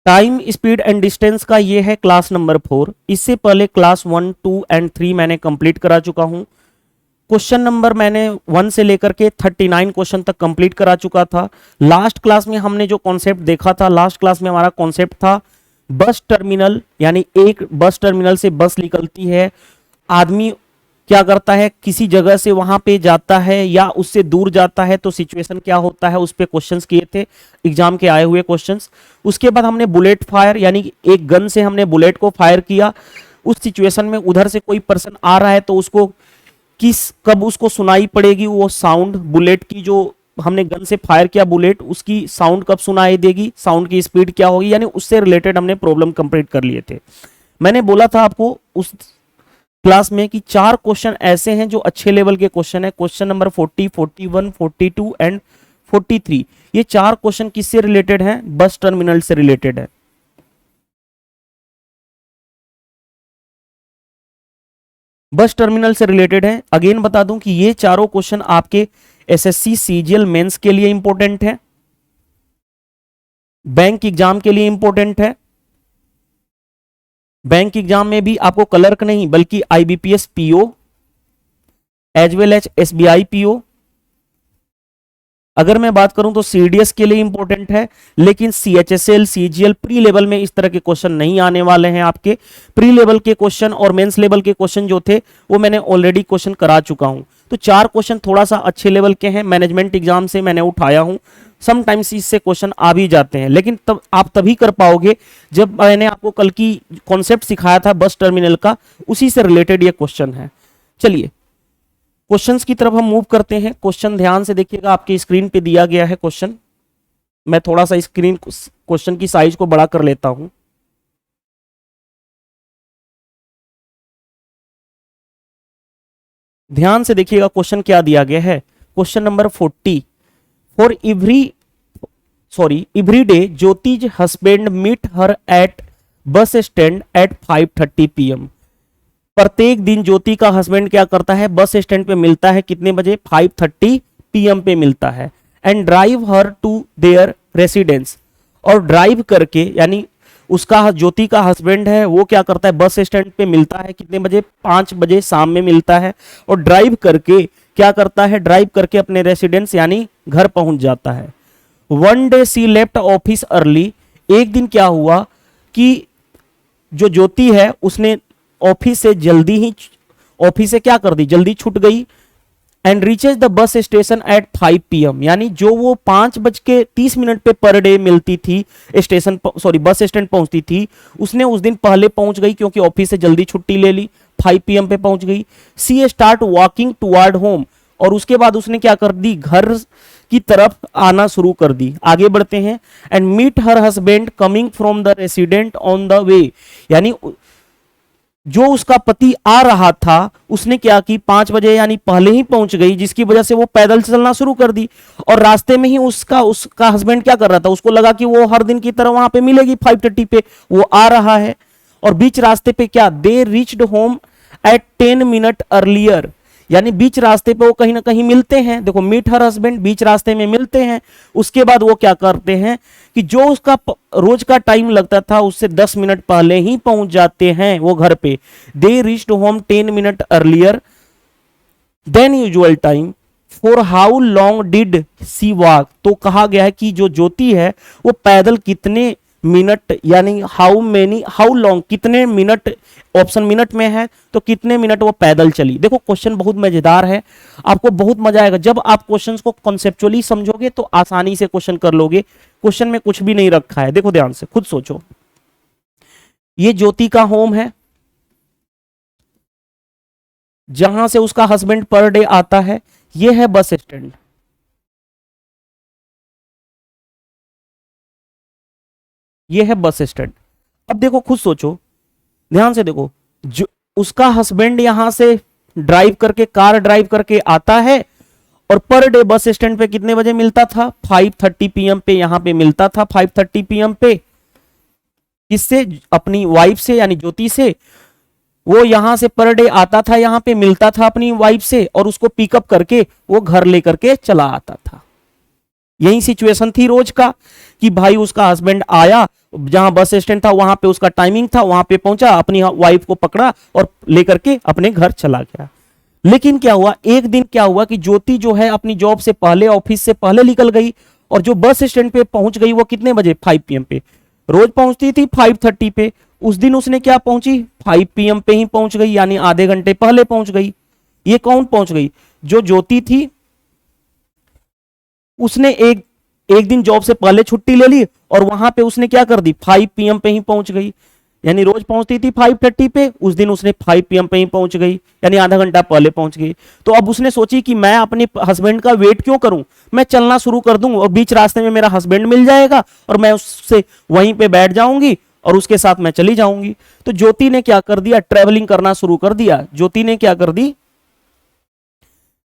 Time speed and distance का ये है क्लास नंबर 4। इससे पहले क्लास 1, 2 एंड 3 मैंने कंप्लीट करा चुका हूं। क्वेश्चन नंबर मैंने 1 से लेकर के 39 क्वेश्चन तक कंप्लीट करा चुका था। लास्ट क्लास में हमने जो कॉन्सेप्ट देखा था, लास्ट क्लास में हमारा कॉन्सेप्ट था बस टर्मिनल, यानी एक बस टर्मिनल से बस निकलती है, आदमी क्या करता है, किसी जगह से वहां पे जाता है या उससे दूर जाता है तो सिचुएशन क्या होता है, उस पे क्वेश्चंस किए थे, एग्जाम के आए हुए क्वेश्चंस। उसके बाद हमने बुलेट फायर, यानी एक गन से हमने बुलेट को फायर किया। उस सिचुएशन में उधर से कोई पर्सन आ रहा है तो उसको कब उसको सुनाई पड़ेगी वो साउंड, बुलेट की जो हमने गन से फायर किया बुलेट, उसकी साउंड कब सुनाई देगी, साउंड की स्पीड क्या होगी, यानी उससे रिलेटेड हमने प्रॉब्लम कंप्लीट कर लिए थे। मैंने बोला था आपको उस क्लास में कि 4 क्वेश्चन ऐसे हैं जो अच्छे लेवल के क्वेश्चन है। क्वेश्चन नंबर 40, 41, 42 एंड 43, ये 4 क्वेश्चन किससे रिलेटेड हैं? बस टर्मिनल से रिलेटेड है। बस टर्मिनल से रिलेटेड है। अगेन बता दूं कि ये चारों क्वेश्चन आपके एसएससी सीजीएल मेंस के लिए इंपॉर्टेंट है, बैंक एग्जाम के लिए इंपॉर्टेंट है। बैंक एग्जाम में भी आपको क्लर्क नहीं बल्कि IBPS PO as well as SBI PO, अगर मैं बात करूं तो सीडीएस के लिए इंपॉर्टेंट है, लेकिन सीएचएसएल सीजीएल प्री लेवल में इस तरह के क्वेश्चन नहीं आने वाले हैं। आपके प्री लेवल के क्वेश्चन और मेंस लेवल के क्वेश्चन जो थे वो मैंने ऑलरेडी क्वेश्चन करा चुका हूं। तो 4 क्वेश्चन थोड़ा सा अच्छे लेवल के हैं, मैनेजमेंट एग्जाम से मैंने उठाया हूं। समटाइम्स इससे क्वेश्चन आ भी जाते हैं, लेकिन तब आप तभी कर पाओगे जब मैंने आपको कल की कॉन्सेप्ट सिखाया था बस टर्मिनल का, उसी से रिलेटेड ये क्वेश्चन है। चलिए क्वेश्चंस की तरफ हम मूव करते हैं। क्वेश्चन ध्यान से देखिएगा, आपकी स्क्रीन पे दिया गया है क्वेश्चन। मैं थोड़ा सा स्क्रीन क्वेश्चन की साइज को बड़ा कर लेता हूं। ध्यान से देखिएगा क्वेश्चन क्या दिया गया है। Question number 40, for every day ज्योतिज husband meet her at bus stand at 5:30 PM। प्रत्येक दिन ज्योति का हस्बैंड क्या करता है, बस स्टैंड पे मिलता है कितने बजे? 5:30 PM पे मिलता है। And drive her to their residence, और ड्राइव करके, यानी उसका ज्योति का हस्बैंड है वो क्या करता है, बस स्टैंड पे मिलता है कितने बजे? 5 बजे शाम में मिलता है। और ड्राइव करके क्या करता है, ड्राइव करके अपने रेसिडेंस यानी घर पहुंच जाता है। वन डे सी लेफ्ट ऑफिस अर्ली, एक दिन क्या हुआ कि जो ज्योति है उसने ऑफिस से क्या कर दी, जल्दी छूट गई। And reaches the bus station at 5 PM, यानी जो वो 5:30 पे पर डे मिलती थी बस स्टैंड पहुंचती थी, उसने उस दिन पहले पहुंच गई क्योंकि ऑफिस से जल्दी छुट्टी ले ली, 5 PM पे पहुंच गई। सी स्टार्ट वॉकिंग टुवर्ड होम, और उसके बाद उसने क्या कर दी, घर की तरफ आना शुरू कर दी। आगे बढ़ते हैं। And meet her husband coming from the resident on the way, यानी जो उसका पति आ रहा था उसने क्या की, 5 बजे यानी पहले ही पहुंच गई, जिसकी वजह से वो पैदल चलना शुरू कर दी। और रास्ते में ही उसका हस्बैंड क्या कर रहा था, उसको लगा कि वो हर दिन की तरह वहां पे मिलेगी 5:30 पे, वो आ रहा है। और बीच रास्ते पे क्या, दे reached home at 10 minute earlier, यानी बीच रास्ते पे वो कहीं ना कहीं मिलते हैं। देखो मीट हर हस्बैंड, बीच रास्ते में मिलते हैं। उसके बाद वो क्या करते हैं कि जो उसका रोज का टाइम लगता था उससे 10 मिनट पहले ही पहुंच जाते हैं वो घर पे। They reached home 10 minute earlier than usual time. For how long did she walk, तो कहा गया है कि जो ज्योति है वो पैदल कितने मिनट, यानी हाउ लॉन्ग, कितने मिनट, ऑप्शन मिनट में है तो कितने मिनट वो पैदल चली। देखो क्वेश्चन बहुत मजेदार है, आपको बहुत मजा आएगा जब आप क्वेश्चंस को कॉन्सेप्चुअली समझोगे तो आसानी से क्वेश्चन कर लोगे। क्वेश्चन में कुछ भी नहीं रखा है, देखो ध्यान से खुद सोचो। ये ज्योति का होम है जहां से उसका हस्बैंड पर डे आता है, ये है बस स्टैंड। ये है बस स्टैंड। अब देखो खुद सोचो, ध्यान से देखो, जो उसका हस्बैंड यहां से कार ड्राइव करके आता है और पर डे बस स्टैंड पे कितने बजे मिलता था, 5:30 PM पे यहां पे मिलता था, 5:30 PM पे। इससे अपनी वाइफ से यानी ज्योति से, वो यहां से पर डे आता था, यहां पे मिलता था अपनी वाइफ से और उसको पिकअप करके वो घर लेकर के चला आता था। यही सिचुएशन थी रोज का कि भाई उसका हस्बैंड आया जहां बस स्टैंड था वहां पे उसका टाइमिंग था, वहां पे पहुंचा, अपनी वाइफ को पकड़ा और लेकर के अपने घर चला गया। लेकिन क्या हुआ, एक दिन क्या हुआ कि ज्योति जो है अपनी जॉब से पहले, ऑफिस से पहले निकल गई, और जो बस स्टैंड पे पहुंच गई वो कितने बजे, 5 PM पे। रोज पहुंचती थी 5:30 पे, उस दिन उसने क्या पहुंची, 5 PM पे ही पहुंच गई, यानी आधे घंटे पहले पहुंच गई। ये कौन पहुंच गई, जो ज्योति थी उसने एक दिन जॉब से पहले छुट्टी ले ली और वहां पे उसने क्या कर दी, 5 PM पे ही पहुंच गई। यानी रोज पहुंचती थी 5:30 पे, उस दिन उसने 5 PM पे ही पहुंच गई, यानी आधा घंटा पहले पहुंच गई। तो अब उसने सोची कि मैं अपने हस्बैंड का वेट क्यों करूं, मैं चलना शुरू कर दूं और बीच रास्ते में मेरा हस्बैंड मिल जाएगा और मैं उससे वहीं पे बैठ जाऊंगी और उसके साथ मैं चली जाऊंगी। तो ज्योति ने क्या कर दिया, ट्रेवलिंग करना शुरू कर दिया। ज्योति ने क्या कर दी,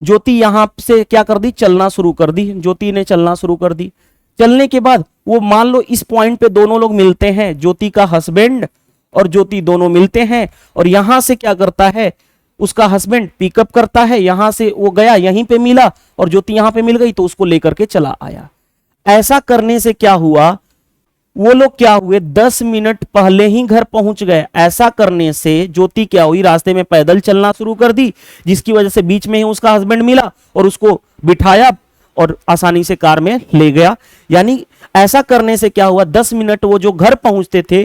ज्योति यहां से क्या कर दी, चलना शुरू कर दी। ज्योति ने चलना शुरू कर दी। चलने के बाद वो मान लो इस पॉइंट पे दोनों लोग मिलते हैं, ज्योति का हस्बैंड और ज्योति दोनों मिलते हैं, और यहां से क्या करता है, उसका हस्बैंड पिकअप करता है। यहां से वो गया, यहीं पे मिला और ज्योति यहां पे मिल गई तो उसको लेकर के चला आया। ऐसा करने से क्या हुआ, वो लोग क्या हुए, 10 मिनट पहले ही घर पहुंच गए। ऐसा करने से ज्योति क्या हुई, रास्ते में पैदल चलना शुरू कर दी, जिसकी वजह से बीच में ही उसका हस्बैंड मिला और उसको बिठाया और आसानी से कार में ले गया। यानी ऐसा करने से क्या हुआ, 10 मिनट वो जो घर पहुंचते थे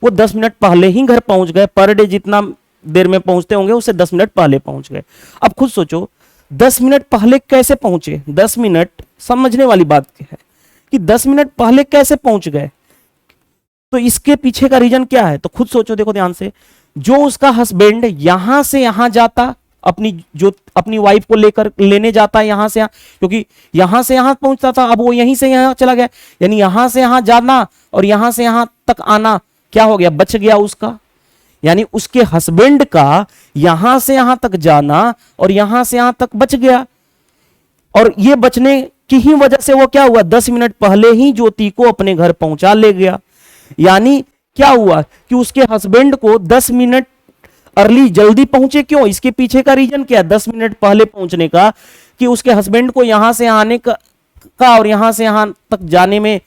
वो 10 मिनट पहले ही घर पहुंच गए। पर डे जितना देर में पहुंचते होंगे उससे 10 मिनट पहले पहुंच गए। अब खुद सोचो 10 मिनट पहले कैसे पहुंचे, 10 मिनट समझने वाली बात है कि 10 मिनट पहले कैसे पहुंच गए। तो इसके पीछे का रीजन क्या है, तो खुद सोचो, देखो ध्यान से। जो उसका हस्बैंड यहां से यहां जाता, अपनी वाइफ को लेकर लेने जाता है यहां से यहां, क्योंकि यहां से यहां पहुंचता था, अब वो यहीं से यहां चला गया, यानी यहां से यहां जाना और यहां से यहां तक आना क्या हो गया, बच गया उसका। यानी उसके हस्बैंड का यहां से यहां तक जाना और यहां से यहां तक बच गया, और ये बचने की ही वजह से वो क्या हुआ, 10 मिनट पहले ही ज्योति को अपने घर पहुंचा ले गया। यानी क्या हुआ कि उसके हस्बैंड को 10 मिनट अर्ली, जल्दी पहुंचे। क्यों, इसके पीछे का रीजन क्या है 10 मिनट पहले पहुंचने का, कि उसके हस्बैंड को यहां से आने का और यहां से यहां तक जाने में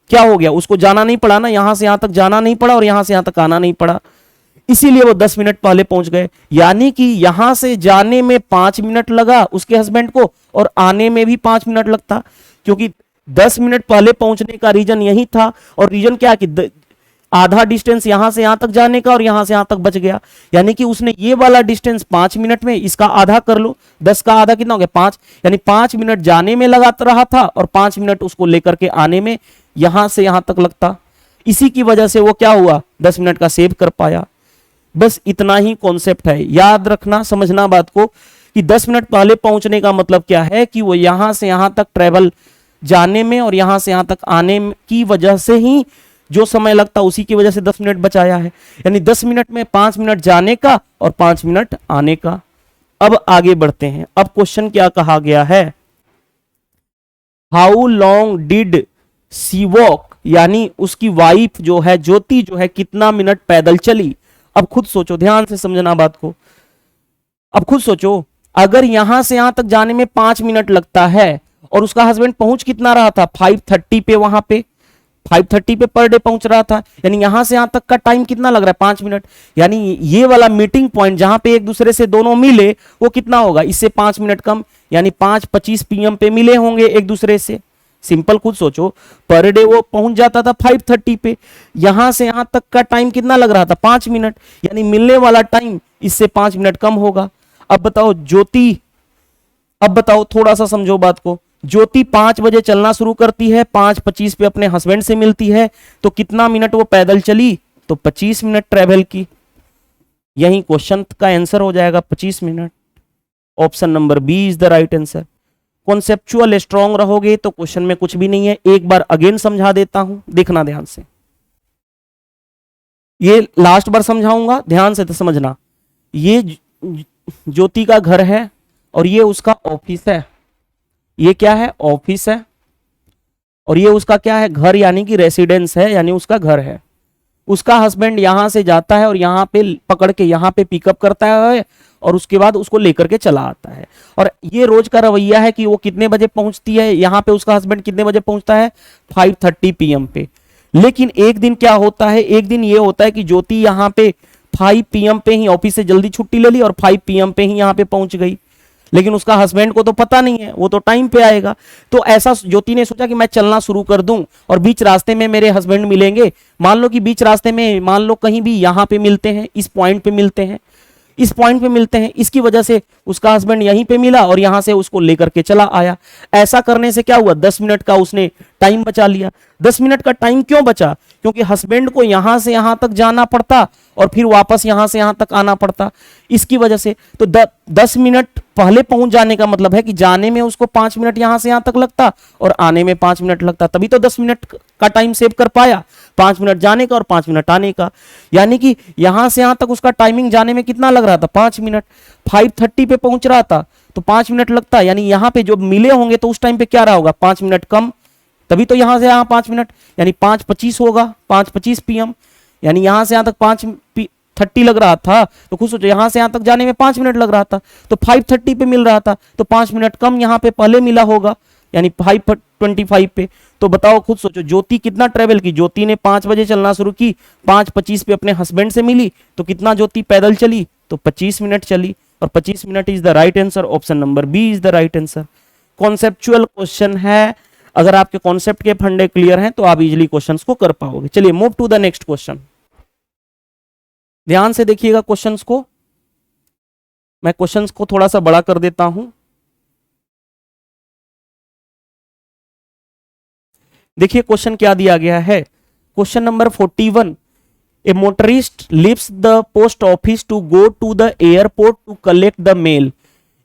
क्या हो गया, उसको जाना नहीं पड़ा ना, यहां से यहां तक जाना नहीं पड़ा और यहां से यहां तक आना नहीं पड़ा, इसीलिए वो 10 मिनट पहले पहुंच गए। यानी कि यहां से जाने में 5 मिनट लगा उसके हस्बैंड को और आने में भी 5 मिनट लगता, क्योंकि 10 मिनट पहले पहुंचने का रीजन यही था। और रीजन क्या कि आधा डिस्टेंस यहां से यहां तक जाने का और यहां से यहां तक बच गया। यानी कि उसने ये वाला डिस्टेंस 5 मिनट में, इसका आधा कर लो, 10 का आधा कितना हो गया 5, यानी 5 मिनट जाने में लगा रहा था और 5 मिनट उसको लेकर के आने में यहां से यहां तक लगता। इसी की वजह से वो क्या हुआ, 10 मिनट का सेव कर पाया। बस इतना ही कॉन्सेप्ट है, याद रखना, समझना बात को, कि 10 मिनट पहले पहुंचने का मतलब क्या है कि वो यहां से यहां तक ट्रेवल जाने में और यहां से यहां तक आने की वजह से ही जो समय लगता उसी की वजह से 10 मिनट बचाया है। यानी 10 मिनट में 5 मिनट जाने का और 5 मिनट आने का। अब आगे बढ़ते हैं। अब क्वेश्चन क्या कहा गया है, how long did she walk, यानी उसकी वाइफ जो है ज्योति जो है कितना मिनट पैदल चली। अब खुद सोचो, ध्यान से समझना बात को। अब खुद सोचो, अगर यहां से यहां तक जाने में 5 मिनट लगता है और उसका हस्बैंड पहुंच कितना रहा था, 5:30 पे, वहां पे 5:30 पे पर डे पहुंच रहा था, यानी यहां से यहां तक का टाइम कितना लग रहा है, 5 मिनट। यानी ये वाला मीटिंग पॉइंट जहां पे एक दूसरे से दोनों मिले वो कितना होगा, इससे 5 मिनट कम, यानी 5:25 PM पे मिले होंगे एक दूसरे से। सिंपल, खुद सोचो, पर डे वो पहुंच जाता था 5:30 पे, यहां से यहां तक का टाइम कितना लग रहा था, 5 मिनट, यानी मिलने वाला टाइम इससे 5 मिनट कम होगा। अब बताओ ज्योति, अब बताओ थोड़ा सा समझो बात को, ज्योति 5 बजे चलना शुरू करती है, 5:25 पे अपने हस्बैंड से मिलती है, तो कितना मिनट वो पैदल चली, तो 25 मिनट ट्रेवल की। यही क्वेश्चन का आंसर हो जाएगा 25 minute. Option number B is the right answer. Conceptual strong रहोगे तो क्वेश्चन में कुछ भी नहीं है। एक बार अगेन समझा देता हूं, देखना ध्यान से, ये लास्ट बार समझाऊंगा, ध्यान से तो समझना। ये ज्योति का घर है और ये उसका ऑफिस है, ये क्या है, ऑफिस है, और ये उसका क्या है, घर, यानी कि रेसिडेंस है, यानी उसका घर है। उसका हस्बैंड यहां से जाता है और यहां पे पकड़ के यहां पे पिकअप करता है और उसके बाद उसको लेकर के चला आता है। और ये रोज का रवैया है कि वो कितने बजे पहुंचती है, यहां पे उसका हस्बैंड कितने बजे पहुंचता है, 5:30 PM पे। लेकिन एक दिन क्या होता है, एक दिन ये होता है कि ज्योति यहाँ पे 5 PM पे ही ऑफिस से जल्दी छुट्टी ले ली और 5 PM पे ही यहाँ पे पहुंच गई, लेकिन उसका हस्बैंड को तो पता नहीं है, वो तो टाइम पे आएगा। तो ऐसा ज्योति ने सोचा कि मैं चलना शुरू कर दूं और बीच रास्ते में मेरे हस्बैंड मिलेंगे। मान लो कि बीच रास्ते में, मान लो कहीं भी यहाँ पे मिलते हैं, इस पॉइंट पे मिलते हैं, इस पॉइंट पे मिलते हैं, इसकी वजह से उसका हस्बैंड यहीं पे मिला और यहां से उसको लेकर के चला आया। ऐसा करने से क्या हुआ, 10 मिनट का उसने टाइम बचा लिया। 10 मिनट का टाइम क्यों बचा, क्योंकि हस्बैंड को यहां से यहां तक जाना पड़ता और फिर वापस यहां से यहां तक आना पड़ता, इसकी वजह से। तो 10 मिनट पहले पहुंच जाने का मतलब है कि जाने में उसको 5 मिनट यहां से यहां तक लगता और आने में 5 मिनट लगता, तभी तो 10 मिनट का टाइम सेव कर पाया, 5 मिनट जाने का और 5 मिनट आने का। यानी कि यहां से यहां तक उसका टाइमिंग जाने में कितना लग रहा था, 5 मिनट। 5:30 पे पहुंच रहा था तो 5 मिनट लगता, यानी यहां पे जो मिले होंगे तो उस टाइम पे क्या रहा होगा, 5 मिनट कम, तभी तो यहां से यहां 5 मिनट, यानी 5:25 होगा, 5:25 PM, यानी यहां से यहां तक 5:30 लग रहा था। तो खुद सोचो, यहां से यहां तक जाने में 5 मिनट लग रहा था, तो 5:30 पे मिल रहा था, तो 5 मिनट कम यहां पे पहले मिला होगा, यानी 5:25 पे। तो बताओ, खुद सोचो, ज्योति कितना ट्रेवल की, ज्योति ने 5 बजे चलना शुरू की, 5:25 पे अपने हस्बैंड से मिली, तो कितना ज्योति पैदल चली, तो 25 मिनट चली, और 25 minute is the right answer, option number B is the right answer. Conceptual question है, अगर आपके कॉन्सेप्ट के फंडे क्लियर हैं तो आप इजीली क्वेश्चंस को कर पाओगे। चलिए move to the next question, ध्यान से देखिएगा क्वेश्चंस को, मैं क्वेश्चंस को थोड़ा सा बड़ा कर देता हूं। देखिए क्वेश्चन क्या दिया गया है, question number 41, a motorist leaves the post office to go to the airport to collect the mail.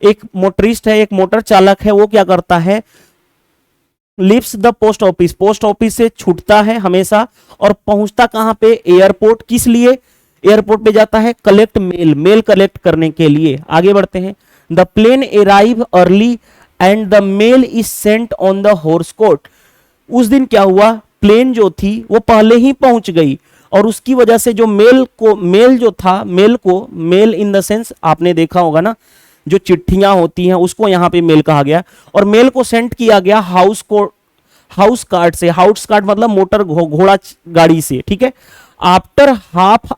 एक मोटरिस्ट है, एक मोटर चालक है, वो क्या करता है, leaves the post office, post office से छूटता है हमेशा और पहुंचता कहां पे, एयरपोर्ट। किस लिए एयरपोर्ट पे जाता है, कलेक्ट मेल, मेल कलेक्ट करने के लिए। आगे बढ़ते हैं, the plane arrive early and the mail is sent on the horse cart. उस दिन क्या हुआ, प्लेन जो थी वो पहले ही पहुंच गई और उसकी वजह से जो मेल जो था, मेल इन द सेंस आपने देखा होगा ना, जो चिट्ठियां होती हैं उसको यहां पे मेल कहा गया, और मेल को सेंड किया गया हाउस कार्ट से। हाउस कार्ट मतलब मोटर घोड़ा गाड़ी से, ठीक है। आफ्टर हाफ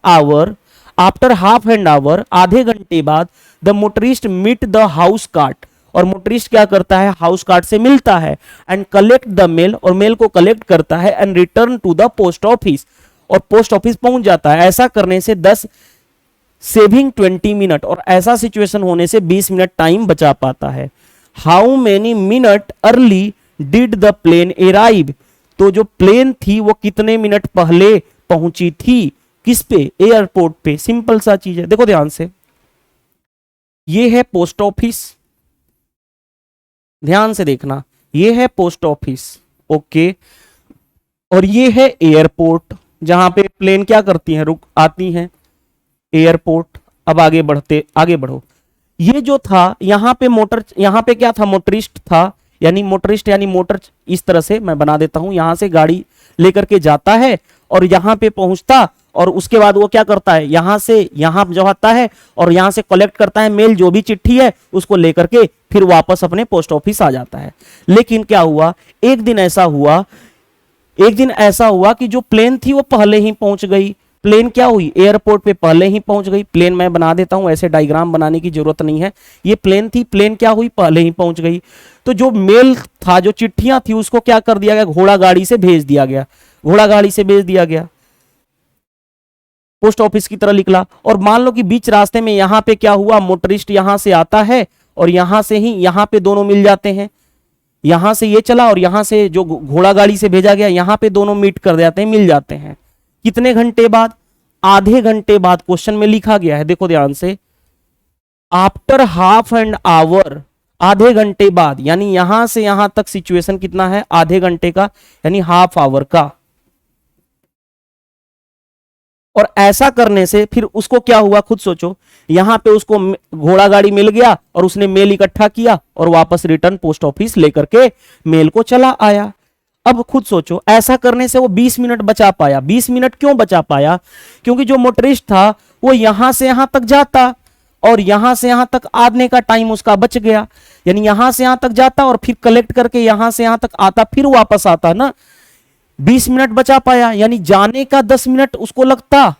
एन आवर, आधे घंटे बाद, the motorist meet the house cart, और मोटरिस्ट क्या करता है, हाउस कार्ट से मिलता है, एंड कलेक्ट द मेल, और मेल को कलेक्ट करता है, and return to the post office, और पोस्ट ऑफिस पहुंच जाता है। ऐसा करने से 10 सेविंग 20 मिनट, और ऐसा सिचुएशन होने से 20 मिनट टाइम बचा पाता है। How many minute early did the plane arrive, तो जो प्लेन थी वो कितने मिनट पहले पहुंची थी, किस पे, एयरपोर्ट पे। सिंपल सा चीज है, देखो ध्यान से, ये है पोस्ट ऑफिस, ध्यान से देखना, ये है पोस्ट ऑफिस, ओके, और ये है एयरपोर्ट जहां पे प्लेन क्या करती हैं, रुक आती हैं, एयरपोर्ट। अब आगे बढ़ो, ये जो था यहां पे क्या था, मोटरिस्ट था, यानी मोटर, इस तरह से मैं बना देता हूं, यहां से गाड़ी लेकर के जाता है और यहां पे पहुंचता, और उसके बाद वो क्या करता है, यहां से यहां जो आता है और यहां से कलेक्ट करता है मेल, जो भी चिट्ठी है उसको लेकर के फिर वापस अपने पोस्ट ऑफिस आ जाता है। लेकिन क्या हुआ, एक दिन ऐसा हुआ कि जो प्लेन थी वो पहले ही पहुंच गई। प्लेन क्या हुई, एयरपोर्ट पे पहले ही पहुंच गई। प्लेन मैं बना देता हूं, ऐसे डायग्राम बनाने की जरूरत नहीं है। ये प्लेन थी, प्लेन क्या हुई, पहले ही पहुंच गई। तो जो मेल था, जो चिट्ठियां थी, उसको क्या कर दिया गया, घोड़ा गाड़ी से भेज दिया गया, पोस्ट ऑफिस की तरह निकला। और मान लो कि बीच रास्ते में यहां पे क्या हुआ, मोटरिस्ट यहां से आता है और यहां से ही यहां पे दोनों मिल जाते हैं, यहां से ये चला और यहां से जो घोड़ा गाड़ी से भेजा गया, यहां पे दोनों मीट कर जाते हैं, मिल जाते हैं। कितने घंटे बाद, आधे घंटे बाद क्वेश्चन में लिखा गया है, देखो ध्यान से, आफ्टर हाफ एन आवर, आधे घंटे बाद, यानी यहां से यहां तक सिचुएशन कितना है, आधे घंटे का, यानी हाफ आवर का। और ऐसा करने से फिर उसको क्या हुआ, खुद सोचो, यहां पे उसको घोड़ा गाड़ी मिल गया और उसने मेल इकट्ठा किया और वापस रिटर्न पोस्ट ऑफिस लेकर के मेल को चला आया। अब खुद सोचो, ऐसा करने से वो 20 मिनट बचा पाया। 20 मिनट क्यों बचा पाया, क्योंकि जो मोटरिस्ट था वो यहां से यहां तक जाता और यहां से यहां तक आने का टाइम उसका बच गया, यानी यहां से यहां तक जाता और फिर कलेक्ट करके यहां से यहां तक आता, फिर वापस आता ना। 20 मिनट बचा पाया, यानी जाने का 10 मिनट उसको लगता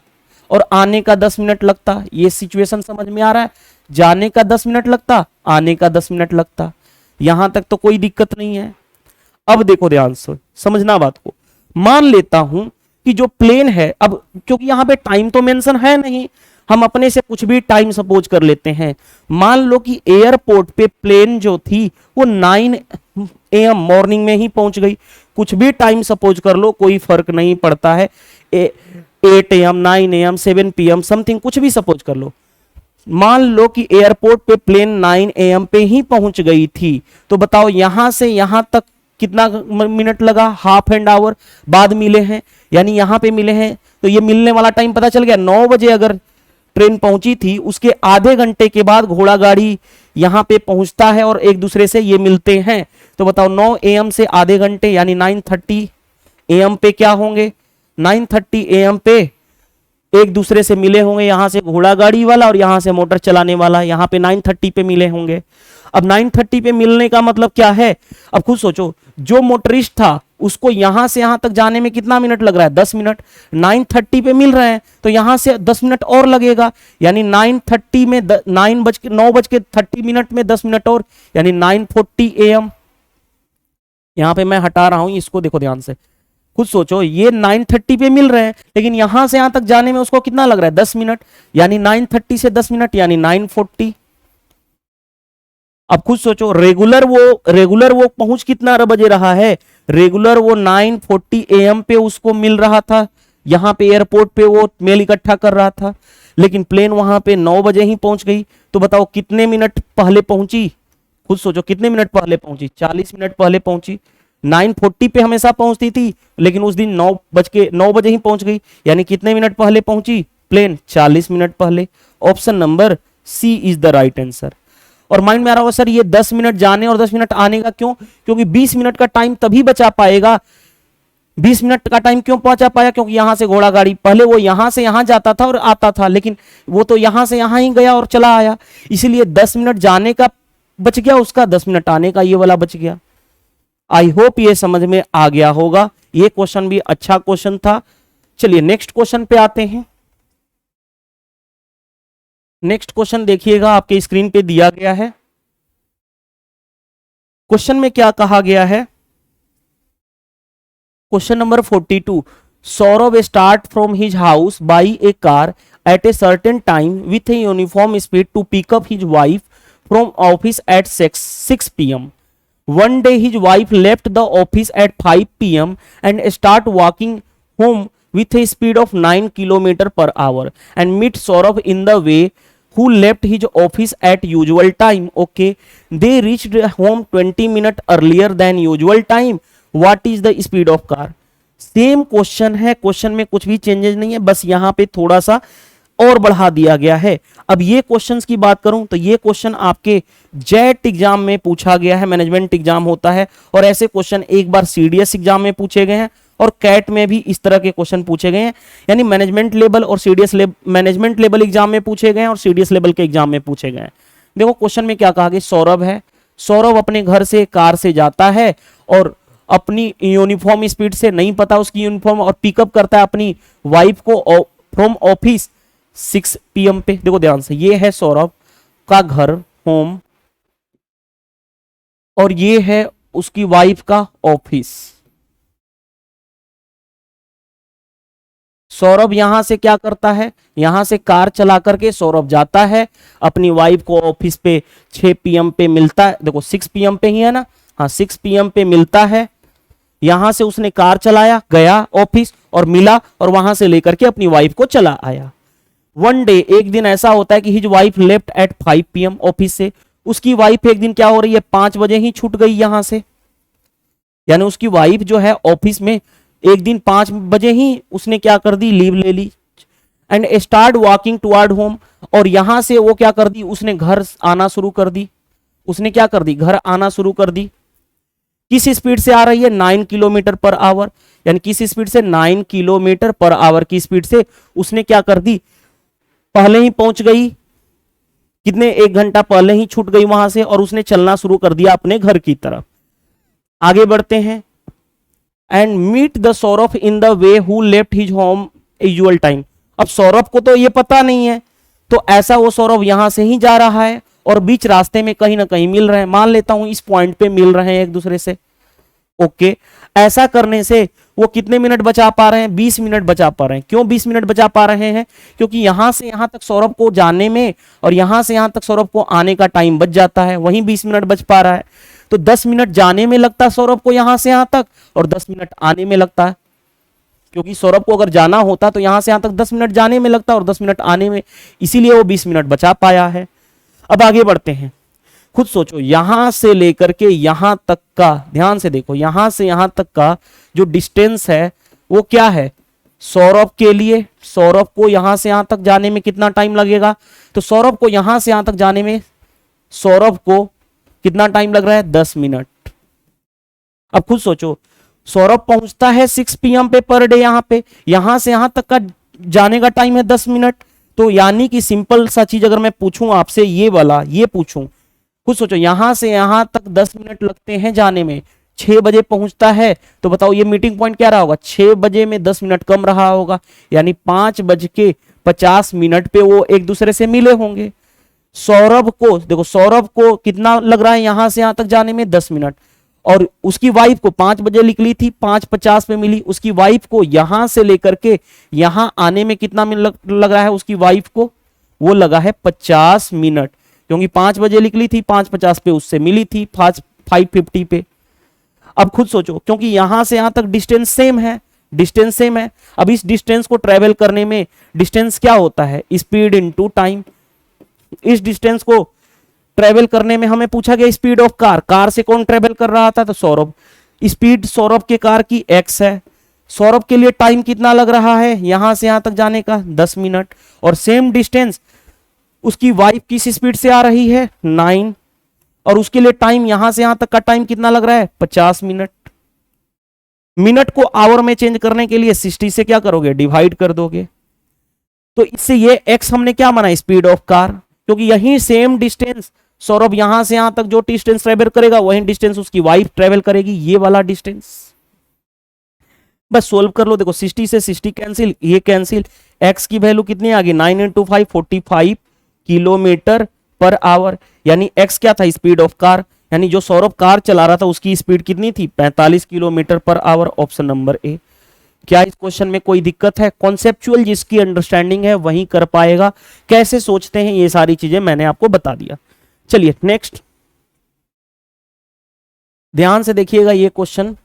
और आने का 10 मिनट लगता। ये सिचुएशन समझ में आ रहा है? जाने का 10 मिनट लगता, आने का 10 मिनट लगता। यहां तक तो कोई दिक्कत नहीं है। अब देखो ध्यान से समझना बात को। मान लेता हूं कि जो प्लेन है, अब क्योंकि यहां पे टाइम तो मेंशन है नहीं, हम अपने से कुछ भी टाइम सपोज कर लेते हैं। मान लो कि एयरपोर्ट पे प्लेन जो थी वो 9 AM मॉर्निंग में ही पहुंच गई। कुछ भी टाइम सपोज कर लो, कोई फर्क नहीं पड़ता है। 8 AM, 9 AM, 7 PM समथिंग कुछ भी सपोज कर लो। मान लो कि एयरपोर्ट पे प्लेन 9 AM पे ही पहुंच गई थी, तो बताओ यहां से यहां तक कितना मिनट लगा? हाफ एंड आवर बाद मिले हैं, यानी यहां पे मिले हैं, तो ये मिलने वाला टाइम पता चल गया। 9 बजे अगर ट्रेन पहुंची थी, उसके आधे घंटे के बाद घोड़ा गाड़ी यहां पे पहुंचता है और एक दूसरे से ये मिलते हैं। तो बताओ 9 AM से आधे घंटे यानी 9:30 AM पे क्या होंगे? 9:30 AM पे एक दूसरे से मिले होंगे, यहां से घोड़ा गाड़ी वाला और यहां से मोटर चलाने वाला, यहां पे 9:30 पे मिले होंगे। अब 9:30 पे मिलने का मतलब क्या है? अब खुद सोचो, जो मोटरिस्ट था उसको यहां से यहां तक जाने में कितना मिनट लग रहा है? 10 मिनट। 9:30 पे मिल रहे हैं तो यहां से 10 मिनट और लगेगा, यानी 9:30 में 9:30 में 10 मिनट और, यानी 9:40 AM। यहां पे मैं हटा रहा हूं इसको, देखो ध्यान से खुद सोचो। ये 9:30 पे मिल रहे हैं, लेकिन यहां से यहां तक जाने में उसको कितना लग रहा है? 10 मिनट, यानी 9:30 से 10 मिनट यानी 9:40। अब खुद सोचो, रेगुलर वो पहुंच कितना बजे रहा है? रेगुलर वो 9:40 AM पे उसको मिल रहा था, यहां पे एयरपोर्ट पे वो मेल इकट्ठा कर रहा था, लेकिन प्लेन वहां पे 9 बजे ही पहुंच गई। तो बताओ कितने मिनट पहले पहुंची? खुद सोचो कितने मिनट पहले पहुंची? 40 मिनट पहले पहुंची। 9:40 पे हमेशा पहुंचती थी, लेकिन उस दिन 9 बजे ही पहुंच गई, यानी कितने मिनट पहले पहुंची प्लेन? 40 मिनट पहले। Option number C is the right answer. और माइंड में आ रहा होगा सर ये 10 मिनट जाने और 10 मिनट आने का क्यों? क्योंकि 20 मिनट का टाइम तभी बचा पाएगा। 20 मिनट का टाइम क्यों पहुंचा पाया? क्योंकि यहां से घोड़ा गाड़ी पहले वो यहां से यहां जाता था और आता था, लेकिन वो तो यहां से यहां ही गया और चला आया, इसीलिए 10 मिनट जाने का बच गया उसका, 10 मिनट आने का ये वाला बच गया। आई होप ये समझ में आ गया होगा। ये क्वेश्चन भी अच्छा क्वेश्चन था। चलिए नेक्स्ट क्वेश्चन पे आते हैं। नेक्स्ट क्वेश्चन देखिएगा, आपके स्क्रीन पे दिया गया है। क्वेश्चन में क्या कहा गया है? Question number 42। Saurabh start from his house by a car at a certain time with a uniform speed to pick up his wife from office at 6 PM. One day his wife left the office at 5 PM and start walking home with a speed of 9 km/h and meet Saurabh in the way, who left his office at usual time. Okay, they reached home 20 minutes earlier than usual time. What is the speed of car? Same question है, question में कुछ भी changes नहीं है, बस यहां पे थोड़ा सा और बढ़ा दिया गया है। अब ये क्वेश्चंस की बात करूं तो ये क्वेश्चन आपके जेट एग्जाम में पूछा गया है, मैनेजमेंट एग्जाम होता है, और ऐसे क्वेश्चन एक बार सीडीएस एग्जाम में पूछे गए हैं और कैट में भी इस तरह के क्वेश्चन पूछे गए हैं, यानी मैनेजमेंट लेवल और सीडीएस मैनेजमेंट लेवल एग्जाम में पूछे गए हैं और सीडीएस लेवल के एग्जाम में पूछे गए हैं। देखो क्वेश्चन में क्या कहा गया, सौरभ है, सौरभ अपने घर से कार से जाता है और अपनी यूनिफॉर्म स्पीड से, नहीं पता उसकी यूनिफॉर्म, और पिकअप करता है अपनी वाइफ को फ्रॉम ऑफिस 6 PM पे। देखो ध्यान से, ये है सौरभ का घर होम और ये है उसकी वाइफ का ऑफिस। सौरभ यहां से क्या करता है, यहां से कार चला करके सौरभ जाता है, अपनी वाइफ को ऑफिस पे 6 PM पे मिलता है। देखो 6 PM पे ही है ना, हाँ 6 PM पे मिलता है। यहां से उसने कार चलाया, गया ऑफिस और मिला, और वहां से लेकर के अपनी वाइफ को चला आया। वन डे, एक दिन ऐसा होता है कि his wife left eight 5 PM office से, उसकी वाइफ एक दिन क्या हो रही है, 5 बजे ही छूट गई यहां से, यानी उसकी वाइफ जो है ऑफिस में एक दिन 5 बजे ही उसने क्या कर दी, लीव ले ली। And start walking toward home, और यहां से वो क्या कर दी, उसने घर आना शुरू कर दी। उसने क्या कर दी, घर आना शुरू कर दी। किस स्पीड से आ रही है, 9 km/h, यानी किस स्पीड से, 9 km/h की स्पीड से उसने क्या कर दी, पहले ही पहुंच गई, कितने, 1 घंटा पहले ही छूट गई वहां से, और उसने चलना शुरू कर दिया अपने घर की तरफ। आगे बढ़ते हैं। And meet the Saurabh in the way who left his home usual time. अब सौरभ को तो ये पता नहीं है, तो ऐसा वो सौरभ यहां से ही जा रहा है और बीच रास्ते में कहीं ना कहीं मिल रहे हैं, मान लेता हूं इस पॉइंट पे मिल रहे हैं एक दूसरे से। ओके, ऐसा करने से वो कितने मिनट बचा पा रहे हैं? 20 मिनट बचा पा रहे हैं। क्यों 20 मिनट बचा पा रहे हैं? क्योंकि यहां से यहां तक सौरभ को जाने में और यहां से यहां तक सौरभ को आने का टाइम बच जाता है, वहीं 20 मिनट बच पा रहा है। तो 10 मिनट जाने में लगता है सौरभ को यहां से यहां तक, और 10 मिनट आने में लगता है, क्योंकि सौरभ को अगर जाना होता तो यहां से यहां तक 10 मिनट जाने में लगता और 10 मिनट आने में, इसीलिए वो 20 मिनट बचा पाया है। अब आगे बढ़ते हैं, खुद सोचो, यहां से लेकर के यहां तक का, ध्यान से देखो, यहां से यहां तक का जो डिस्टेंस है वो क्या है? सौरभ के लिए, सौरभ को यहां से यहां तक जाने में कितना टाइम लगेगा? तो सौरभ को यहां से यहां तक जाने में सौरभ को कितना टाइम लग रहा है? 10 मिनट। अब खुद सोचो, सौरभ पहुंचता है 6 PM पे पर डे, यहां से यहां तक का जाने का टाइम है 10 मिनट। तो यानी कि सिंपल सा चीज अगर मैं पूछूं आपसे, ये वाला ये पूछूं, खुद सोचो, यहां से यहां तक 10 मिनट लगते हैं जाने में, 6 बजे पहुंचता है, तो बताओ ये मीटिंग पॉइंट क्या रहा होगा? 6 बजे में 10 मिनट कम रहा होगा, यानी 5:50 पे वो एक दूसरे से मिले होंगे। सौरभ को देखो, सौरभ को कितना लग रहा है यहां से यहां तक जाने में? 10 मिनट। और उसकी वाइफ को 5 बजे निकली थी, 5:50 पे मिली। उसकी वाइफ को यहां से लेकर के यहां आने में कितना मिनट लग रहा है उसकी वाइफ को? वो लगा है 50 मिनट, क्योंकि 5 बजे निकली थी, 5:50 पे उससे मिली थी 5:50 पे। अब खुद सोचो, क्योंकि यहां से यहां तक डिस्टेंस सेम है, डिस्टेंस सेम है। अब इस डिस्टेंस को ट्रेवल करने में डिस्टेंस क्या होता है? Speed into time. इस डिस्टेंस को ट्रेवल करने में हमें पूछा गया स्पीड ऑफ कार, कार से कौन ट्रेवल कर रहा था? तो सौरभ। स्पीड सौरभ के कार की x है। सौरभ के लिए टाइम कितना लग रहा है यहां से यहां तक जाने का? 10 मिनट। और सेम डिस्टेंस उसकी वाइफ किस स्पीड से आ रही है? 9, और उसके लिए टाइम यहां से यहां तक का टाइम कितना लग रहा है? 50 मिनट। मिनट को आवर में चेंज करने के लिए 60 से क्या करोगे? डिवाइड कर दोगे। तो इससे ये x हमने क्या माना? स्पीड ऑफ कार, क्योंकि यही सेम डिस्टेंस सौरभ यहां से यहां तक जो डिस्टेंस ट्रेवल करेगा वही डिस्टेंस उसकी वाइफ ट्रेवल करेगी, ये वाला डिस्टेंस। बस सोल्व कर लो। देखो 60 से 60 कैंसिल, ये कैंसिल, x की वैल्यू कितनी आ गई? 9 × 5 45 किलोमीटर पर आवर, यानी x क्या था? स्पीड ऑफ कार, यानी जो सौरभ कार चला रहा था उसकी स्पीड कितनी थी? 45 kilometre per our. Option number A. क्या इस क्वेश्चन में कोई दिक्कत है? कॉन्सेप्चुअल जिसकी अंडरस्टैंडिंग है वही कर पाएगा। कैसे सोचते हैं ये सारी चीजें मैंने आपको बता दिया। चलिए नेक्स्ट, ध्यान से देखिएगा ये क्वेश्चन।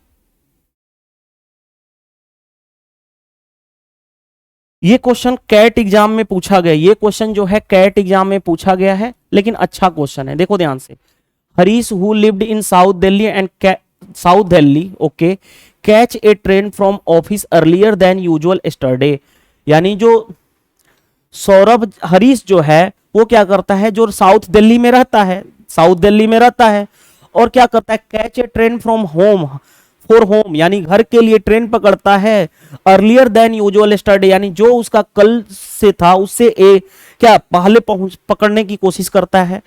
ये क्वेश्चन कैट एग्जाम में पूछा गया, ये क्वेश्चन जो है कैट एग्जाम में पूछा गया है, लेकिन अच्छा क्वेश्चन है। देखो ध्यान से, Harish who lived in south Delhi and south Delhi, okay, catch a train from office earlier than usual yesterday. यानी जो सौरभ, हरीश जो है वो क्या करता है, जो साउथ दिल्ली में रहता है, साउथ दिल्ली में रहता है, और क्या करता है? Catch a train from home for home, यानी घर के लिए ट्रेन पकड़ता है। अर्लियर देन यूजुअल यस्टरडे, यानी जो उसका कल से था उससे क्या पहले पकड़ने की कोशिश करता है।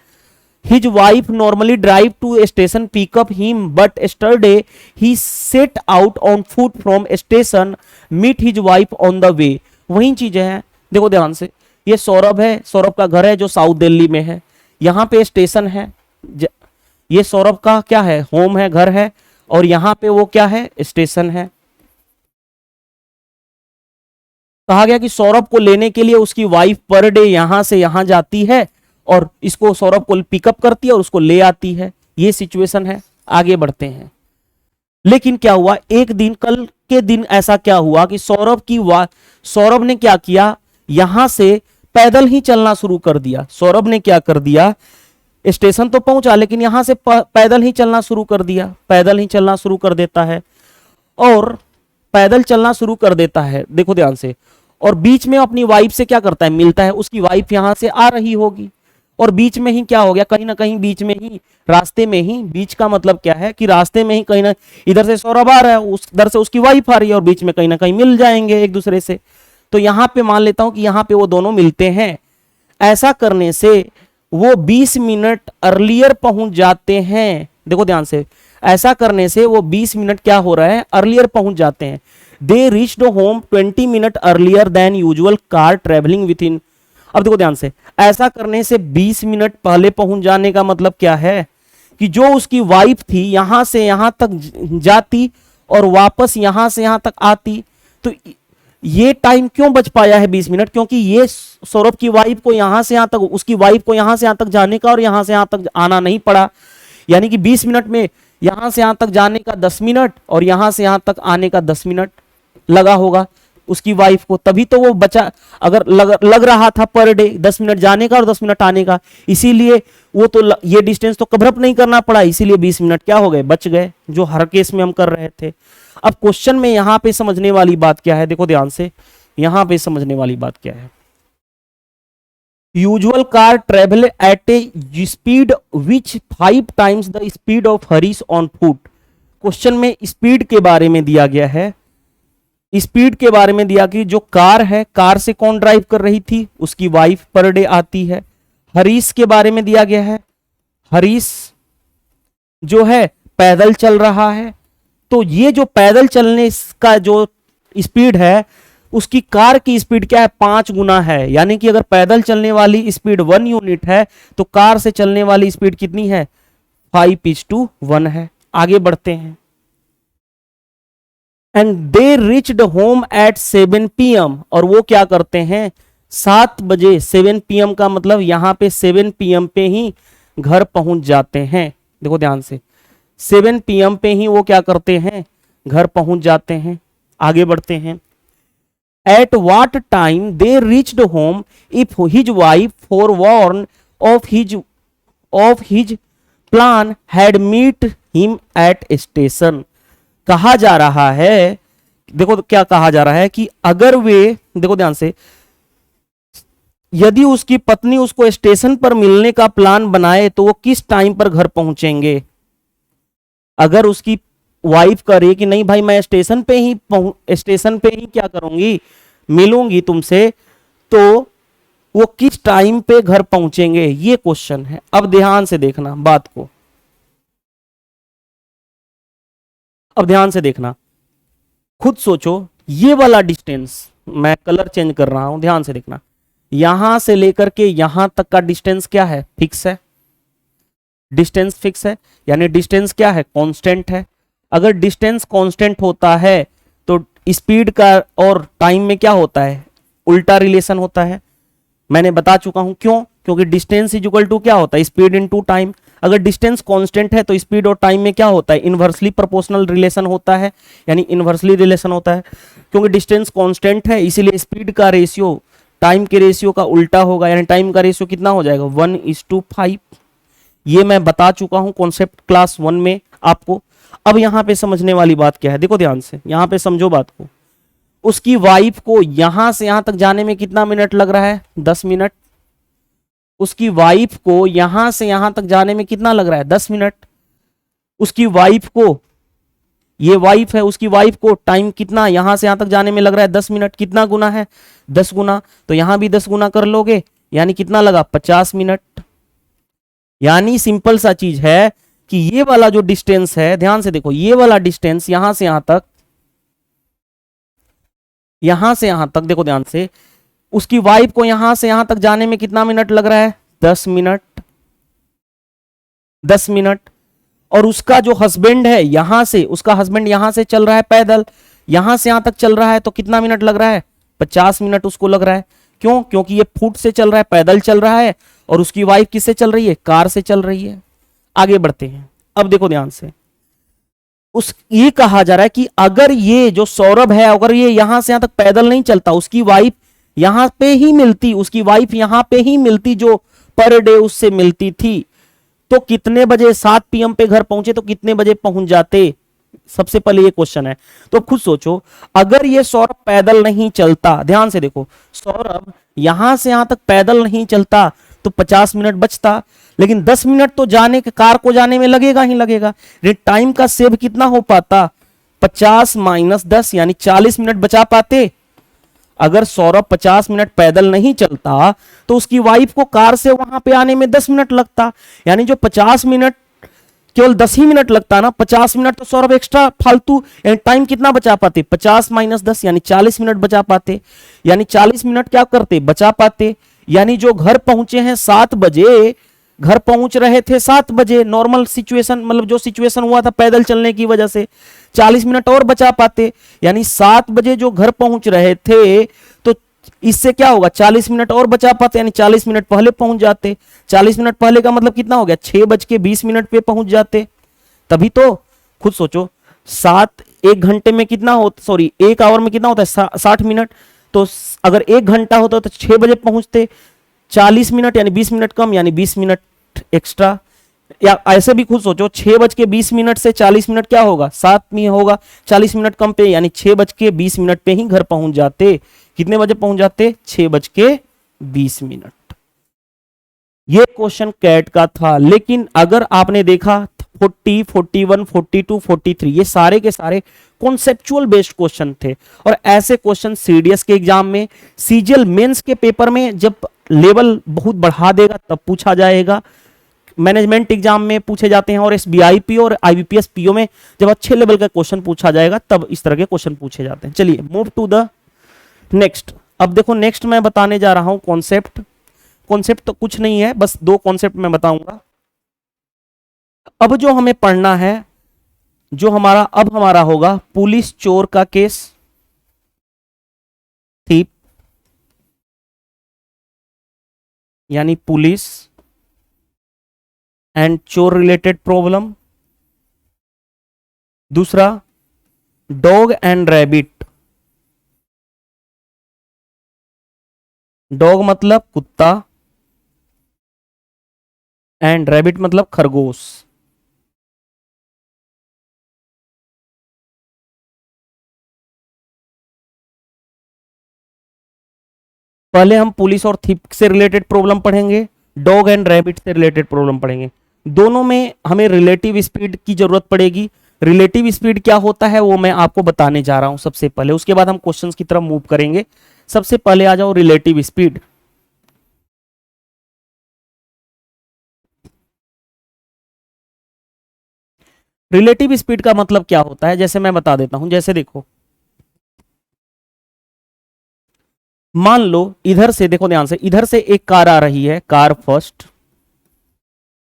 His wife normally drive to a station pick up him, but yesterday he set out on foot from station meet his wife on the way। वही चीजें हैं, देखो ध्यान से, ये सौरभ है, सौरभ का घर है जो साउथ दिल्ली में है, यहाँ पे स्टेशन है, ये सौरभ का क्या है? होम है, घर है, और यहाँ पे वो क्या है? स्टेशन है। कहा गया कि सौरभ को लेने के लिए उसकी वाइफ पर डे यहां से यहां जाती है और इसको सौरभ को पिकअप करती है और उसको ले आती है। ये सिचुएशन है। आगे बढ़ते हैं। लेकिन क्या हुआ, एक दिन, कल के दिन ऐसा क्या हुआ कि सौरभ ने क्या किया, यहां से पैदल ही चलना शुरू कर दिया। सौरभ ने क्या कर दिया, स्टेशन तो पहुंचा लेकिन यहां से पैदल ही चलना शुरू कर दिया, पैदल ही चलना शुरू कर देता है, और पैदल चलना शुरू कर देता है, देखो ध्यान से, और बीच में अपनी वाइफ से क्या करता है? मिलता है। उसकी वाइफ यहां से आ रही होगी, और बीच में ही क्या हो गया, कहीं ना कहीं बीच में ही, रास्ते में ही, बीच का मतलब क्या है कि रास्ते में ही कहीं ना, इधर से सौरभ आ रहा है, उधर से उसकी वाइफ आ रही है, और बीच में कहीं ना कहीं मिल जाएंगे एक दूसरे से। तो यहां पे मान लेता हूं कि यहां पे वो दोनों मिलते हैं। ऐसा करने से वो 20 मिनट अर्लियर पहुंच जाते हैं देखो ध्यान से, ऐसा करने से वो 20 मिनट क्या हो रहा है, अर्लियर पहुंच जाते हैं। दे reached home 20 minute earlier than usual car travelling with in. अब देखो ध्यान से, ऐसा करने से 20 मिनट पहले पहुंच जाने का मतलब क्या है कि जो उसकी वाइफ थी यहां से यहां तक जाती और वापस यहां से यहां तक आती, तो ये टाइम क्यों बच पाया है 20 मिनट, क्योंकि ये सौरभ की वाइफ को यहां से यहां तक, उसकी वाइफ को यहां से यहां तक जाने का और यहां से यहां तक आना नहीं पड़ा। यानी कि 20 मिनट में यहां से यहां तक जाने का 10 मिनट और यहां से यहां तक आने का 10 मिनट लगा होगा उसकी वाइफ को, तभी तो वो बचा। अगर लग रहा था पर डे 10 मिनट जाने का और 10 मिनट आने का, इसीलिए वो तो ये डिस्टेंस तो कवर अप नहीं करना पड़ा, इसीलिए 20 मिनट क्या हो गए, बच गए, जो हर केस में हम कर रहे थे। अब क्वेश्चन में यहां पे समझने वाली बात क्या है, देखो ध्यान से, यहां पे समझने वाली बात क्या है। Usual car travel eight a speed which 5 times the speed of Harish on foot. Question में स्पीड के बारे में दिया गया है, स्पीड के बारे में दिया कि जो कार है, कार से कौन ड्राइव कर रही थी, उसकी वाइफ पर डे आती है। हरीश के बारे में दिया गया है, हरीश जो है पैदल चल रहा है, तो ये जो पैदल चलने का जो स्पीड है उसकी कार की स्पीड क्या है, 5 गुना है। यानी कि अगर पैदल चलने वाली स्पीड 1 यूनिट है तो कार से चलने वाली स्पीड कितनी है, 5:1 है। आगे बढ़ते हैं। And they reached home at 7 PM, और वो क्या करते हैं 7 बजे, 7 PM का मतलब यहां पे 7 PM पे ही घर पहुंच जाते हैं। देखो ध्यान से, 7 PM पे ही वो क्या करते हैं, घर पहुंच जाते हैं। आगे बढ़ते हैं। At what time they reached home if his wife forewarn of his plan had meet him at station. कहा जा रहा है, देखो क्या कहा जा रहा है कि अगर वे, देखो ध्यान से, यदि उसकी पत्नी उसको स्टेशन पर मिलने का प्लान बनाए तो वो किस टाइम पर घर पहुंचेंगे। अगर उसकी वाइफ करे कि नहीं भाई मैं स्टेशन पे ही क्या करूंगी, मिलूंगी तुमसे, तो वो किस टाइम पे घर पहुंचेंगे, ये क्वेश्चन है। अब ध्यान से देखना बात को, अब ध्यान से देखना, खुद सोचो। ये वाला डिस्टेंस, मैं कलर चेंज कर रहा हूं, ध्यान से देखना, यहां से लेकर के यहां तक का डिस्टेंस क्या है, फिक्स है, डिस्टेंस फिक्स है, यानी डिस्टेंस क्या है, कांस्टेंट है। अगर डिस्टेंस कांस्टेंट होता है तो स्पीड का और टाइम में क्या होता है, उल्टा रिलेशन होता है। मैंने बता चुका हूं क्यों, क्योंकि डिस्टेंस इज इक्वल टू क्या होता है, स्पीड इनटू टाइम। अगर डिस्टेंस कांस्टेंट है तो स्पीड और टाइम में क्या होता है, इनवर्सली प्रोपोर्शनल रिलेशन होता है, यानी इनवर्सली रिलेशन होता है। क्योंकि डिस्टेंस कांस्टेंट है इसीलिए स्पीड का रेशियो टाइम के रेशियो का उल्टा होगा, यानी टाइम का रेशियो कितना हो जाएगा, 1:5। ये मैं बता चुका हूं कॉन्सेप्ट क्लास 1 में आपको। अब यहां पे समझने वाली बात क्या है, देखो ध्यान से, यहां पे समझो बात को। उसकी वाइफ को यहां से यहां तक जाने में कितना मिनट लग रहा है, 10 मिनट। उसकी वाइफ को यहां से यहां तक जाने में कितना लग रहा है, 10 मिनट। उसकी वाइफ को, ये वाइफ है, उसकी वाइफ को टाइम कितना यहां से यहां तक जाने में लग रहा है, 10 मिनट। कितना गुना है, 10 गुना, तो यहां भी 10 गुना कर लोगे, यानी कितना लगा, 50 मिनट। यानी सिंपल सा चीज है कि ये वाला जो डिस्टेंस है, ध्यान से देखो, ये वाला डिस्टेंस यहां से यहां तक, यहां से यहां तक, देखो ध्यान से, उसकी वाइफ को यहां से यहां तक जाने में कितना मिनट लग रहा है, 10 मिनट, 10 मिनट। और उसका जो हस्बैंड है यहां से, उसका हस्बैंड यहां से चल रहा है पैदल, यहां से यहां तक चल रहा है, तो कितना मिनट लग रहा है, 50 मिनट उसको लग रहा है। क्यों, क्योंकि ये फुट से चल रहा है, पैदल चल रहा है, और उसकी वाइफ किससे चल रही है, कार से चल रही है। आगे बढ़ते हैं। अब देखो ध्यान से, ये कहा जा रहा है कि अगर ये जो सौरभ है, अगर ये यहां से यहां तक पैदल नहीं चलता, उसकी वाइफ यहां पे ही मिलती, उसकी वाइफ यहां पे ही मिलती जो पर डे उससे मिलती थी, तो कितने बजे, 7 PM पे घर पहुंचे तो कितने बजे पहुंच जाते। सबसे पहले ये क्वेश्चन है, तो खुद सोचो, अगर ये सौरभ पैदल नहीं चलता, ध्यान से देखो, सौरभ यहां से यहां तक पैदल नहीं चलता तो 50 मिनट बचता, लेकिन 10 मिनट तो जाने के, कार को जाने में लगेगा ही लगेगा। टाइम का सेव कितना हो पाता, 50 - 10, यानी 40 मिनट बचा पाते। अगर सौरभ 50 मिनट पैदल नहीं चलता तो उसकी वाइफ को कार से वहां पे आने में 10 मिनट लगता, यानी जो 50 मिनट केवल 10 ही मिनट लगता ना, 50 मिनट तो सौरभ एक्स्ट्रा फालतू, यानी टाइम कितना बचा पाते, 50 माइनस 10 यानी 40 मिनट बचा पाते, यानी 40 मिनट क्या करते, बचा पाते। यानी जो घर पहुंचे हैं 7 बजे, घर पहुंच रहे थे 7 बजे, नॉर्मल सिचुएशन मतलब जो सिचुएशन हुआ था पैदल चलने की वजह से, 40 मिनट और बचा पाते। यानी 7 बजे जो घर पहुंच रहे थे तो इससे क्या होगा, 40 मिनट और बचा पाते, यानी 40 मिनट पहले पहुंच जाते। 40 मिनट पहले का मतलब कितना हो गया, 6:20 पे पहुंच जाते। तभी तो खुद सोचो, 1 घंटे में कितना होता, सॉरी 1 आवर में कितना होता है, 60 मिनट। तो अगर 1 घंटा होता तो 6 बजे पहुंचते, 40 मिनट यानी 20 मिनट कम, यानी 20 मिनट एक्स्ट्रा। या ऐसे भी खुद सोचो, 6:20 से 40 मिनट क्या होगा, 7 में होगा, 40 मिनट कम पे, यानी 6:20 पे ही घर पहुंच जाते। कितने बजे पहुंच जाते, 6:20। ये क्वेश्चन कैट का था। लेकिन अगर आपने देखा 40, 41, 42, 43 ये सारे के सारे कॉन्सेप्चुअल बेस्ड क्वेश्चन थे। और ऐसे क्वेश्चन सीडीएस के एग्जाम में, सीजीएल मेंस के पेपर में जब लेवल बहुत बढ़ा देगा तब पूछा जाएगा, मैनेजमेंट एग्जाम में पूछे जाते हैं, और एसबीआईपी और आईबीपीएस पीओ में जब अच्छे लेवल का क्वेश्चन पूछा जाएगा तब इस तरह के क्वेश्चन पूछे जाते हैं। चलिए मूव टू द नेक्स्ट। अब देखो नेक्स्ट मैं बताने जा रहा हूं कॉन्सेप्ट। कॉन्सेप्ट तो कुछ नहीं है, बस 2 कॉन्सेप्ट मैं बताऊंगा। अब जो हमें पढ़ना है, जो हमारा होगा पुलिस चोर का केस, थीप यानी पुलिस एंड चोर रिलेटेड प्रॉब्लम। दूसरा डॉग एंड रैबिट। डॉग मतलब कुत्ता एंड रैबिट मतलब खरगोश। पहले हम पुलिस और थीप से रिलेटेड प्रॉब्लम पढ़ेंगे, डॉग एंड रैबिट से रिलेटेड प्रॉब्लम पढ़ेंगे। दोनों में हमें रिलेटिव स्पीड की जरूरत पड़ेगी। रिलेटिव स्पीड क्या होता है वो मैं आपको बताने जा रहा हूं सबसे पहले, उसके बाद हम क्वेश्चंस की तरफ मूव करेंगे। सबसे पहले आ जाओ रिलेटिव स्पीड। रिलेटिव स्पीड का मतलब क्या होता है, जैसे मैं बता देता हूं। जैसे देखो, मान लो इधर से, देखो ध्यान से, इधर से एक कार आ रही है, कार फर्स्ट,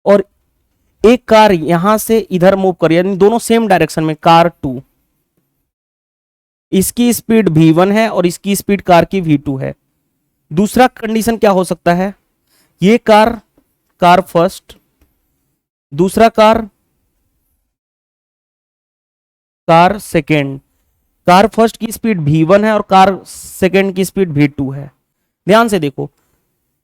और एक कार यहां से इधर मूव कर रही है, यानी दोनों सेम डायरेक्शन में, कार 2। इसकी स्पीड v1 है और इसकी स्पीड कार की v2 है। दूसरा कंडीशन क्या हो सकता है, ये कार फर्स्ट, दूसरा कार सेकेंड। कार फर्स्ट की स्पीड v1 है और कार सेकेंड की स्पीड v2 है। ध्यान से देखो,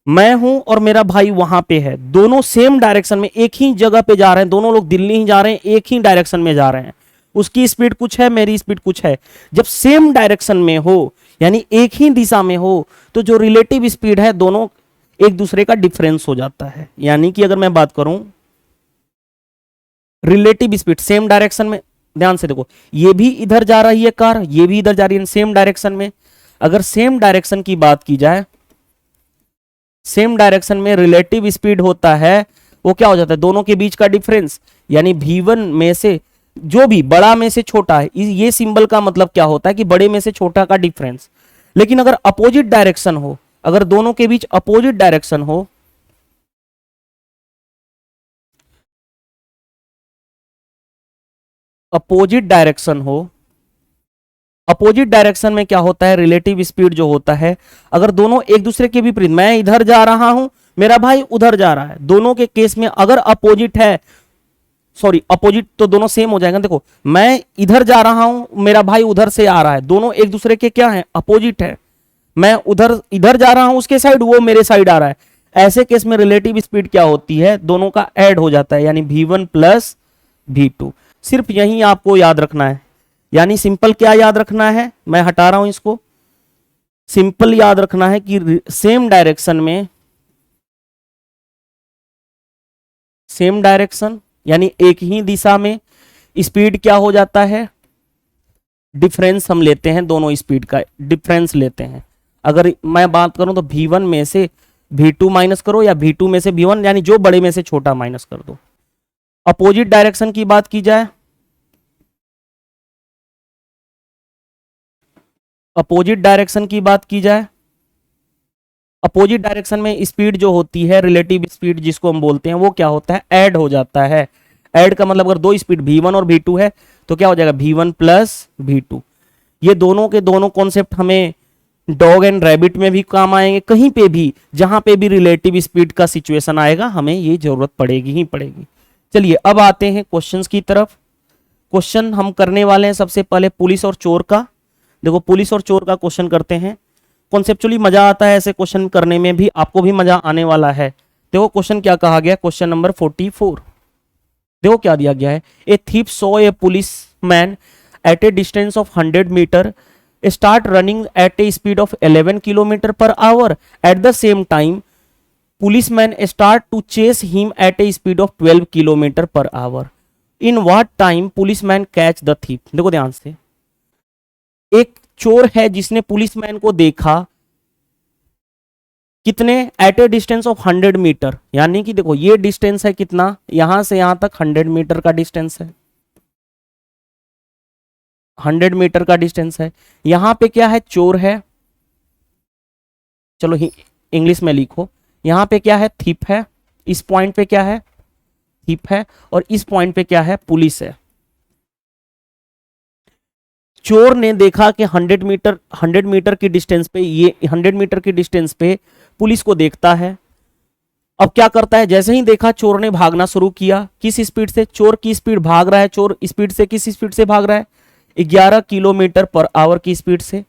मैं हूं और मेरा भाई वहां पे है, दोनों सेम डायरेक्शन में एक ही जगह पे जा रहे हैं, दोनों लोग दिल्ली ही जा रहे हैं, एक ही डायरेक्शन में जा रहे हैं। उसकी स्पीड कुछ है, मेरी स्पीड कुछ है। जब सेम डायरेक्शन में हो यानी एक ही दिशा में हो तो जो रिलेटिव स्पीड है दोनों एक दूसरे का डिफरेंस हो जाता है। यानी कि अगर मैं बात करूं रिलेटिव स्पीड सेम डायरेक्शन में, ध्यान से देखो, ये भी इधर जा रही है कार, ये भी इधर जा रही है सेम डायरेक्शन में। अगर सेम डायरेक्शन की बात की जाए, सेम डायरेक्शन में रिलेटिव स्पीड होता है वो क्या हो जाता है, दोनों के बीच का डिफरेंस। यानी v1 में से जो भी बड़ा में से छोटा है, ये सिंबल का मतलब क्या होता है कि बड़े में से छोटा का डिफरेंस। लेकिन अगर अपोजिट डायरेक्शन हो, अगर दोनों के बीच अपोजिट डायरेक्शन हो, अपोजिट डायरेक्शन में क्या होता है, रिलेटिव स्पीड जो होता है, अगर दोनों एक दूसरे के विपरीत, मैं इधर जा रहा हूं, मेरा भाई उधर जा रहा है, दोनों के केस में अगर अपोजिट है, सॉरी अपोजिट तो दोनों सेम हो जाएगा। देखो मैं इधर जा रहा हूं, मेरा भाई उधर से आ रहा है, दोनों एक दूसरे के क्या है, अपोजिट है। मैं इधर जा रहा हूं उसके साइड, वो मेरे साइड आ रहा है, ऐसे केस में रिलेटिव स्पीड क्या होती है, दोनों का ऐड हो जाता है, यानी v1 प्लस v2। सिर्फ यही आपको याद रखना है। यानी सिंपल क्या याद रखना है, मैं हटा रहा हूं इसको, सिंपल याद रखना है कि सेम डायरेक्शन यानी एक ही दिशा में स्पीड क्या हो जाता है, डिफरेंस हम लेते हैं, दोनों स्पीड का डिफरेंस लेते हैं। अगर मैं बात करूं तो v1 में से v2 माइनस करो या v2 में से v1, यानी जो बड़े में से छोटा माइनस कर दो। अपोजिट डायरेक्शन की बात की जाए, अपोजिट डायरेक्शन की बात की जाए, अपोजिट डायरेक्शन में स्पीड जो होती है, रिलेटिव स्पीड जिसको हम बोलते हैं, वो क्या होता है, ऐड हो जाता है। ऐड का मतलब अगर दो स्पीड v1 और v2 है तो क्या हो जाएगा, v1 प्लस v2। ये दोनों के दोनों कॉन्सेप्ट हमें डॉग एंड रैबिट में भी काम आएंगे, कहीं पे भी जहां पे भी रिलेटिव स्पीड का सिचुएशन आएगा हमें ये जरूरत पड़ेगी ही पड़ेगी। चलिए अब आते हैं क्वेश्चंस की तरफ। क्वेश्चन हम करने वाले हैं सबसे पहले पुलिस और चोर का। देखो पुलिस और चोर का क्वेश्चन करते हैं। कॉन्सेप्चुअली मजा आता है ऐसे क्वेश्चन करने में भी, आपको भी मजा आने वाला है। देखो क्वेश्चन क्या कहा गया, क्वेश्चन नंबर 44। देखो क्या दिया गया है, a thief saw a police man at a distance of 100 metre start running at a speed of 11 kilometre per hour. At the same time policeman start to chase him at a speed of 12 kilometre per hour. In what time policeman catch the thief. देखो ध्यान से, एक चोर है जिसने policeman को देखा कितने, at a distance of 100 metre, यानी कि देखो ये डिस्टेंस है कितना, यहां से यहां तक 100 मीटर का डिस्टेंस है, 100 मीटर का डिस्टेंस है। यहां पे क्या है, चोर है, चलो इंग्लिश में लिखो, यहां पे क्या है, थीप है, इस पॉइंट पे क्या है, थीप है, और इस पॉइंट पे क्या है, पुलिस है। चोर ने देखा कि 100 मीटर की डिस्टेंस पे, ये 100 मीटर की डिस्टेंस पे पुलिस को देखता है। अब क्या करता है, जैसे ही देखा चोर ने भागना शुरू किया। किस स्पीड से, चोर की स्पीड भाग रहा है, चोर स्पीड से किस स्पीड से भाग रहा है, 11 किलोमीटर पर आवर की स्पीड से।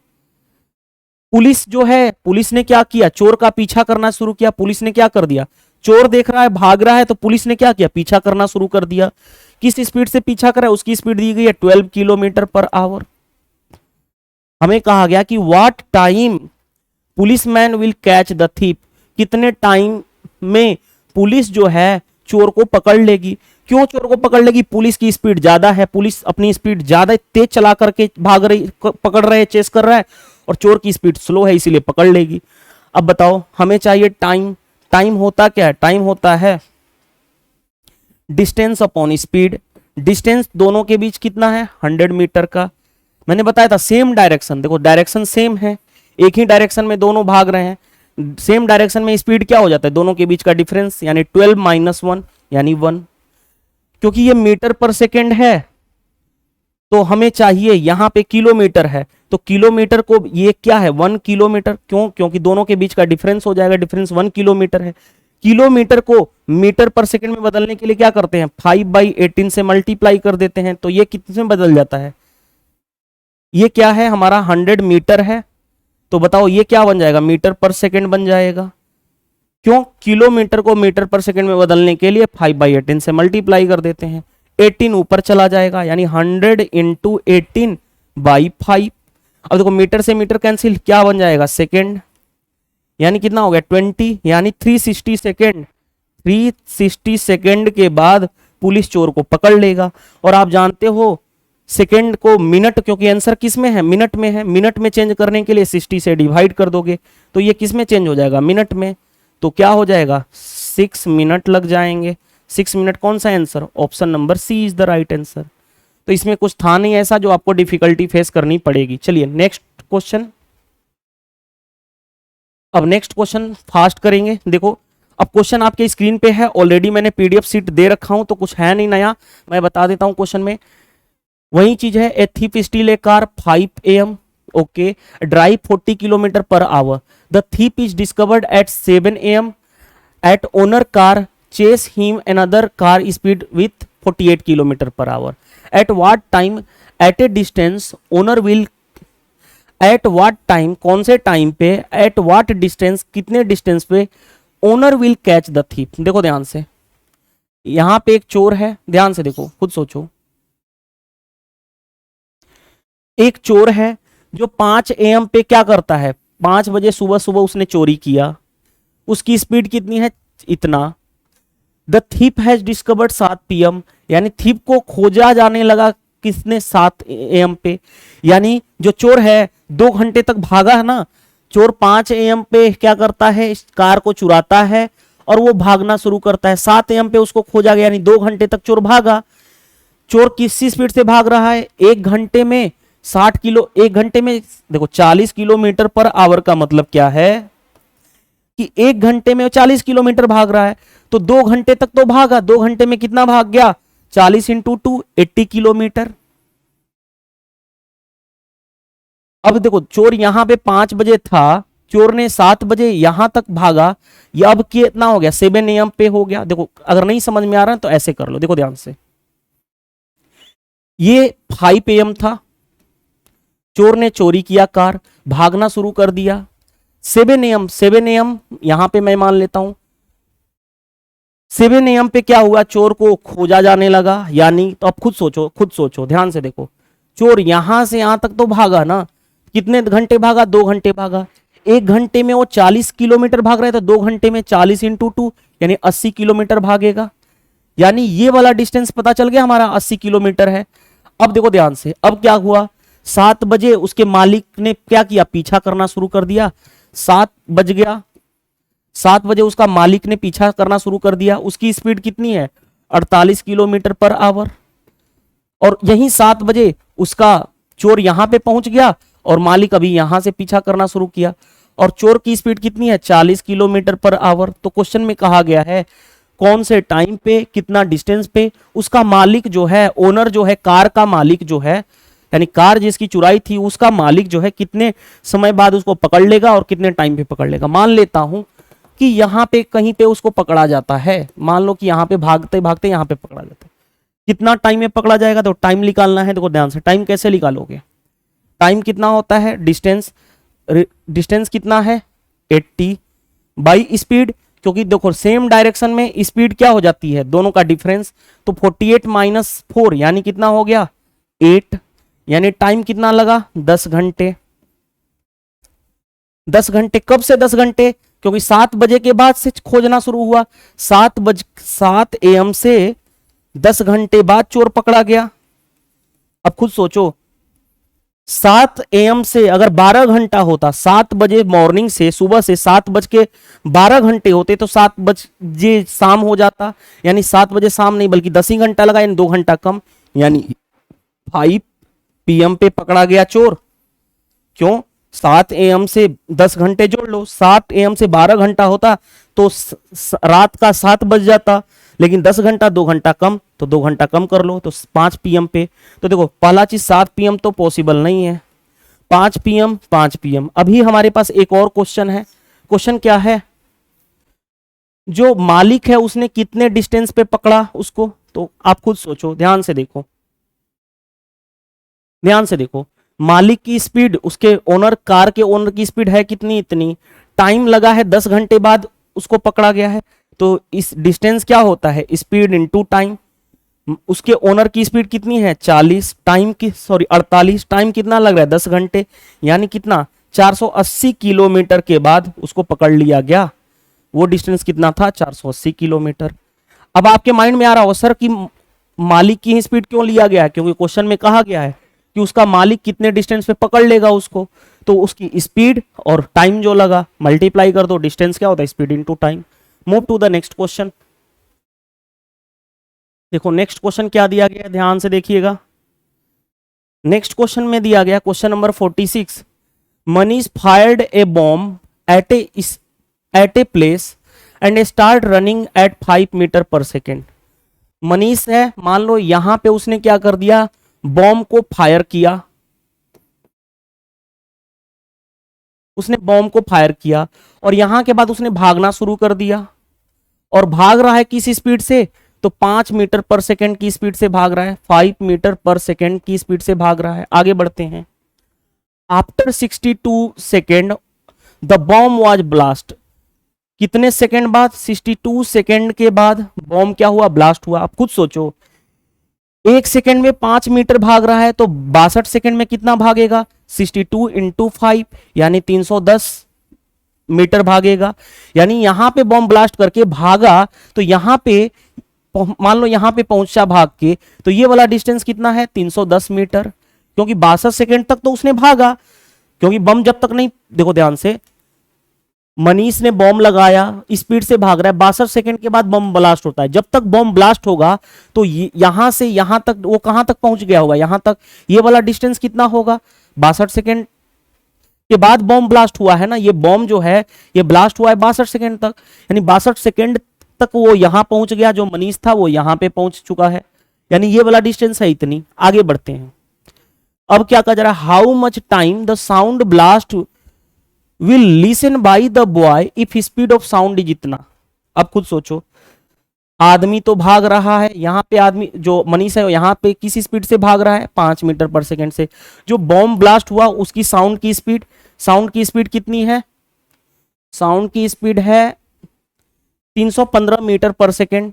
पुलिस जो है, पुलिस ने क्या किया, चोर का पीछा करना शुरू किया। पुलिस ने क्या कर दिया, चोर देख रहा है भाग रहा है तो पुलिस ने क्या किया, पीछा करना शुरू कर दिया। किस स्पीड से पीछा कर रहा है, उसकी स्पीड दी गई है 12 किलोमीटर पर आवर। हमें कहा गया कि what time policeman will catch the thief, कितने टाइम में पुलिस जो है चोर को पकड़ लेगी। क्यों चोर को पकड़ लेगी, पुलिस की स्पीड ज्यादा है, पुलिस अपनी स्पीड ज्यादा तेज चला करके भाग रही, पकड़ रहे, चेस कर रहा है, और चोर की स्पीड स्लो है इसीलिए पकड़ लेगी। अब बताओ हमें चाहिए टाइम। टाइम होता क्या है, टाइम होता है डिस्टेंस अपॉन स्पीड। डिस्टेंस दोनों के बीच कितना है, 100 मीटर का। मैंने बताया था सेम डायरेक्शन, देखो डायरेक्शन सेम है, एक ही डायरेक्शन में दोनों भाग रहे हैं। सेम डायरेक्शन में स्पीड क्या हो जाता है, दोनों के बीच का डिफरेंस, यानी 12 माइनस 1 यानी 1। क्योंकि ये मीटर पर सेकेंड है तो हमें चाहिए, यहां पे किलोमीटर है तो किलोमीटर को ये क्या है, 1 किलोमीटर। क्यों, क्योंकि दोनों के बीच का डिफरेंस हो जाएगा, डिफरेंस 1 किलोमीटर है। किलोमीटर को मीटर पर सेकेंड में बदलने के लिए क्या करते हैं, 5/18 से मल्टीप्लाई कर देते हैं, तो ये कितने में बदल जाता है, ये क्या है हमारा 100 मीटर है, तो बताओ ये क्या बन जाएगा, मीटर पर सेकेंड बन जाएगा। क्यों, किलोमीटर को मीटर पर सेकेंड में बदलने के लिए 5/18 से मल्टीप्लाई कर देते हैं, 18 ऊपर चला जाएगा, यानी 100 इंटू 18/5। अब देखो मीटर से मीटर कैंसिल, क्या बन जाएगा, सेकेंड, यानी कितना हो गया 20, यानी 360 सेकेंड। 360 सेकेंड के बाद पुलिस चोर को पकड़ लेगा। और आप जानते हो सेकेंड को मिनट, क्योंकि आंसर किस में है, मिनट में है, मिनट में चेंज करने के लिए 60 से डिवाइड कर दोगे तो ये किस में चेंज हो जाएगा, मिनट में। तो क्या हो जाएगा, 6 मिनट लग जाएंगे। 6 मिनट कौन सा answer, option number C is the right answer. तो इसमें कुछ था नहीं ऐसा जो आपको डिफिकल्टी फेस करनी पड़ेगी। चलिए नेक्स्ट क्वेश्चन। अब नेक्स्ट क्वेश्चन फास्ट करेंगे। देखो अब क्वेश्चन आपके स्क्रीन पे है, ऑलरेडी मैंने पीडीएफ सीट दे रखा हूं तो कुछ है नहीं नया, मैं बता देता हूं क्वेश्चन में वही चीज है। A thief steal a car 5 AM, okay, drive 40 kilometre per hour. The thief is discovered at 7 AM at owner car chase him another car speed with 48 kilometre per hour. At what time at a distance owner will, at what time कौन से time पे, at what distance कितने distance पे owner will catch the thief. देखो ध्यान से, यहां पे एक चोर है, ध्यान से देखो, खुद सोचो, एक चोर है जो 5 AM पे क्या करता है, 5 बजे सुबह सुबह उसने चोरी किया, उसकी स्पीड कितनी है, इतना। The thief has discovered 7 PM, यानी थीप को खोजा जाने लगा किसने, 7 AM पे, यानी जो चोर है 2 घंटे तक भागा है ना। चोर 5 AM पे क्या करता है, इस कार को चुराता है और वो भागना शुरू करता है। 7 AM पे उसको खोजा गया, यानी 2 घंटे तक चोर भागा। चोर किस स्पीड से भाग रहा है? 1 घंटे में 60 किलो, 1 घंटे में देखो 40 किलोमीटर पर आवर का मतलब क्या है कि 1 घंटे में 40 किलोमीटर भाग रहा है। तो 2 घंटे तक तो भागा, 2 घंटे में कितना भाग गया? 40 इंटू 2 80 किलोमीटर। अब देखो चोर यहां पे 5 बजे था, चोर ने 7 बजे यहां तक भागा, ये अब कितना हो गया? 7 AM पे हो गया। देखो अगर नहीं समझ में आ रहा है तो ऐसे कर लो, देखो ध्यान से। ये 5 AM था, चोर ने चोरी किया कार, भागना शुरू कर दिया। 7 AM यहां पे मैं मान लेता हूं 7 AM पे क्या हुआ? चोर को खोजा जाने लगा, यानी तो अब खुद सोचो, खुद सोचो, ध्यान से देखो। चोर यहां से यहां तक तो भागा ना, कितने घंटे भागा? 2 घंटे भागा। 1 घंटे में वो 40 किलोमीटर भाग रहा है, तो 2 घंटे में 40 इंटू 2 यानी 80 किलोमीटर भागेगा। यानी ये वाला डिस्टेंस पता चल गया हमारा 80 किलोमीटर है। अब देखो ध्यान से, अब क्या हुआ? 7 बजे उसके मालिक ने क्या किया? पीछा करना शुरू कर दिया। 7 बज गया, 7 बजे उसका मालिक ने पीछा करना शुरू कर दिया। उसकी स्पीड कितनी है? 48 किलोमीटर पर आवर। और यही 7 बजे उसका चोर यहां पे पहुंच गया और मालिक अभी यहां से पीछा करना शुरू किया, और चोर की स्पीड कितनी है? 40 किलोमीटर पर आवर। तो क्वेश्चन में कहा गया है कौन से टाइम पे, कितना डिस्टेंस पे उसका मालिक जो है, ओनर जो है, कार का मालिक जो है, यानी कार जिसकी चुराई थी उसका मालिक जो है, कितने समय बाद उसको पकड़ लेगा और कितने टाइम पे पकड़ लेगा। मान लेता हूं कि यहां पे कहीं पे उसको पकड़ा जाता है, मान लो कि यहां पे भागते भागते यहां पे पकड़ा जाता है, कितना टाइम में पकड़ा जाएगा? तो टाइम निकालना है। देखो ध्यान से, टाइम कैसे निकालोगे? टाइम कितना होता है? डिस्टेंस, डिस्टेंस कितना है? 80 बाई स्पीड, क्योंकि देखो सेम डायरेक्शन में स्पीड क्या हो जाती है? दोनों का डिफरेंस। तो 48 माइनस 4 यानी कितना हो गया? 8। यानी टाइम कितना लगा? 10 घंटे। 10 घंटे कब से 10 घंटे? क्योंकि 7 बजे के बाद से खोजना शुरू हुआ। 7 AM से 10 घंटे बाद चोर पकड़ा गया। अब खुद सोचो, 7 AM से अगर 12 घंटा होता, 7 बजे मॉर्निंग से, सुबह से 7 बज के 12 घंटे होते तो 7 बजे शाम हो जाता, यानी 7 बजे शाम नहीं बल्कि 10 ही घंटा लगा, यानी 2 घंटा कम, यानी 5 PM पे पकड़ा गया चोर। क्यों? 7 AM से 10 घंटे जोड़ लो, 7 AM से 12 घंटा होता तो रात का 7 बज जाता, लेकिन 10 घंटा 2 घंटा कम, तो 2 घंटा कम कर लो तो 5 PM पे। तो देखो पहला चीज 7 PM तो पॉसिबल नहीं है, 5 PM 5 PM। अभी हमारे पास एक और क्वेश्चन है। क्वेश्चन क्या है? जो मालिक है उसने कितने डिस्टेंस पे पकड़ा उसको? तो आप खुद सोचो, ध्यान से देखो, ध्यान से देखो। मालिक की स्पीड, उसके ओनर, कार के ओनर की स्पीड है कितनी? इतनी। टाइम लगा है 10 घंटे बाद उसको पकड़ा गया है, तो इस डिस्टेंस क्या होता है? Speed into time. उसके ओनर की स्पीड कितनी है? 40, टाइम की 48, टाइम कितना लग रहा है? 10 घंटे, यानी कितना? 480 किलोमीटर के बाद उसको पकड़ लिया गया। वो डिस्टेंस कितना था? 480 किलोमीटर। अब आपके माइंड में आ रहा हो सर कि मालिक की ही स्पीड क्यों लिया गया है? क्योंकि क्वेश्चन में कहा गया है कि उसका मालिक कितने डिस्टेंस पे पकड़ लेगा उसको, तो उसकी स्पीड और टाइम जो लगा मल्टीप्लाई कर दो, डिस्टेंस क्या होता है? Speed into time. Move to the next question. देखो नेक्स्ट क्वेश्चन क्या दिया गया है, ध्यान से देखिएगा। नेक्स्ट क्वेश्चन में दिया गया question number 46, Manish fired a bomb at a place and start running at 5 metre per second. Manish है, मान लो यहां पे उसने क्या कर दिया? बॉम्ब को फायर किया, उसने बॉम्ब को फायर किया और यहां के बाद उसने भागना शुरू कर दिया, और भाग रहा है किस स्पीड से? तो 5 मीटर पर सेकेंड की स्पीड से भाग रहा है, 5 मीटर पर सेकेंड की स्पीड से भाग रहा है। आगे बढ़ते हैं। After 62 second the bomb was blast. कितने सेकेंड बाद? 62 सेकेंड के बाद बॉम्ब क्या हुआ? ब्लास्ट हुआ। आप खुद सोचो, 1 सेकेंड में 5 मीटर भाग रहा है तो 62 सेकेंड में कितना भागेगा? 62 इंटू 5 यानी 310 मीटर भागेगा। यानी यहां पे बॉम्ब ब्लास्ट करके भागा, तो यहां पे मान लो यहां पे पहुंचा भाग के, तो ये वाला डिस्टेंस कितना है? 310 मीटर, क्योंकि 62 सेकेंड तक तो उसने भागा, क्योंकि बम जब तक नहीं, देखो ध्यान से, मनीष ने बॉम्ब लगाया, स्पीड से भाग रहा है, 62 सेकंड के बाद बॉम्ब ब्लास्ट होता है। जब तक बॉम्ब ब्लास्ट होगा तो यहां से यहां तक वो कहां तक पहुंच गया होगा, यहां तक। ये वाला डिस्टेंस कितना होगा, 62 सेकंड के बाद बॉम्ब ब्लास्ट हुआ है ना, ये बॉम्ब जो है ये ब्लास्ट हुआ है 62 सेकंड तक, यानी 62 सेकंड तक वो यहां पहुंच गया, जो मनीष था वो यहां पे पहुंच चुका है, यानी ये वाला डिस्टेंस है इतनी। आगे बढ़ते हैं। अब क्या कहा जा रहा है, how much time the sound blast will listen by the boy if speed of sound is इतना। अब खुद सोचो, आदमी तो भाग रहा है, यहां पे आदमी जो मनीष है यहां पे किस स्पीड से भाग रहा है, 5 मीटर पर सेकंड से। जो बॉम्ब ब्लास्ट हुआ उसकी साउंड की स्पीड कितनी है, साउंड की स्पीड है 315 मीटर पर सेकंड,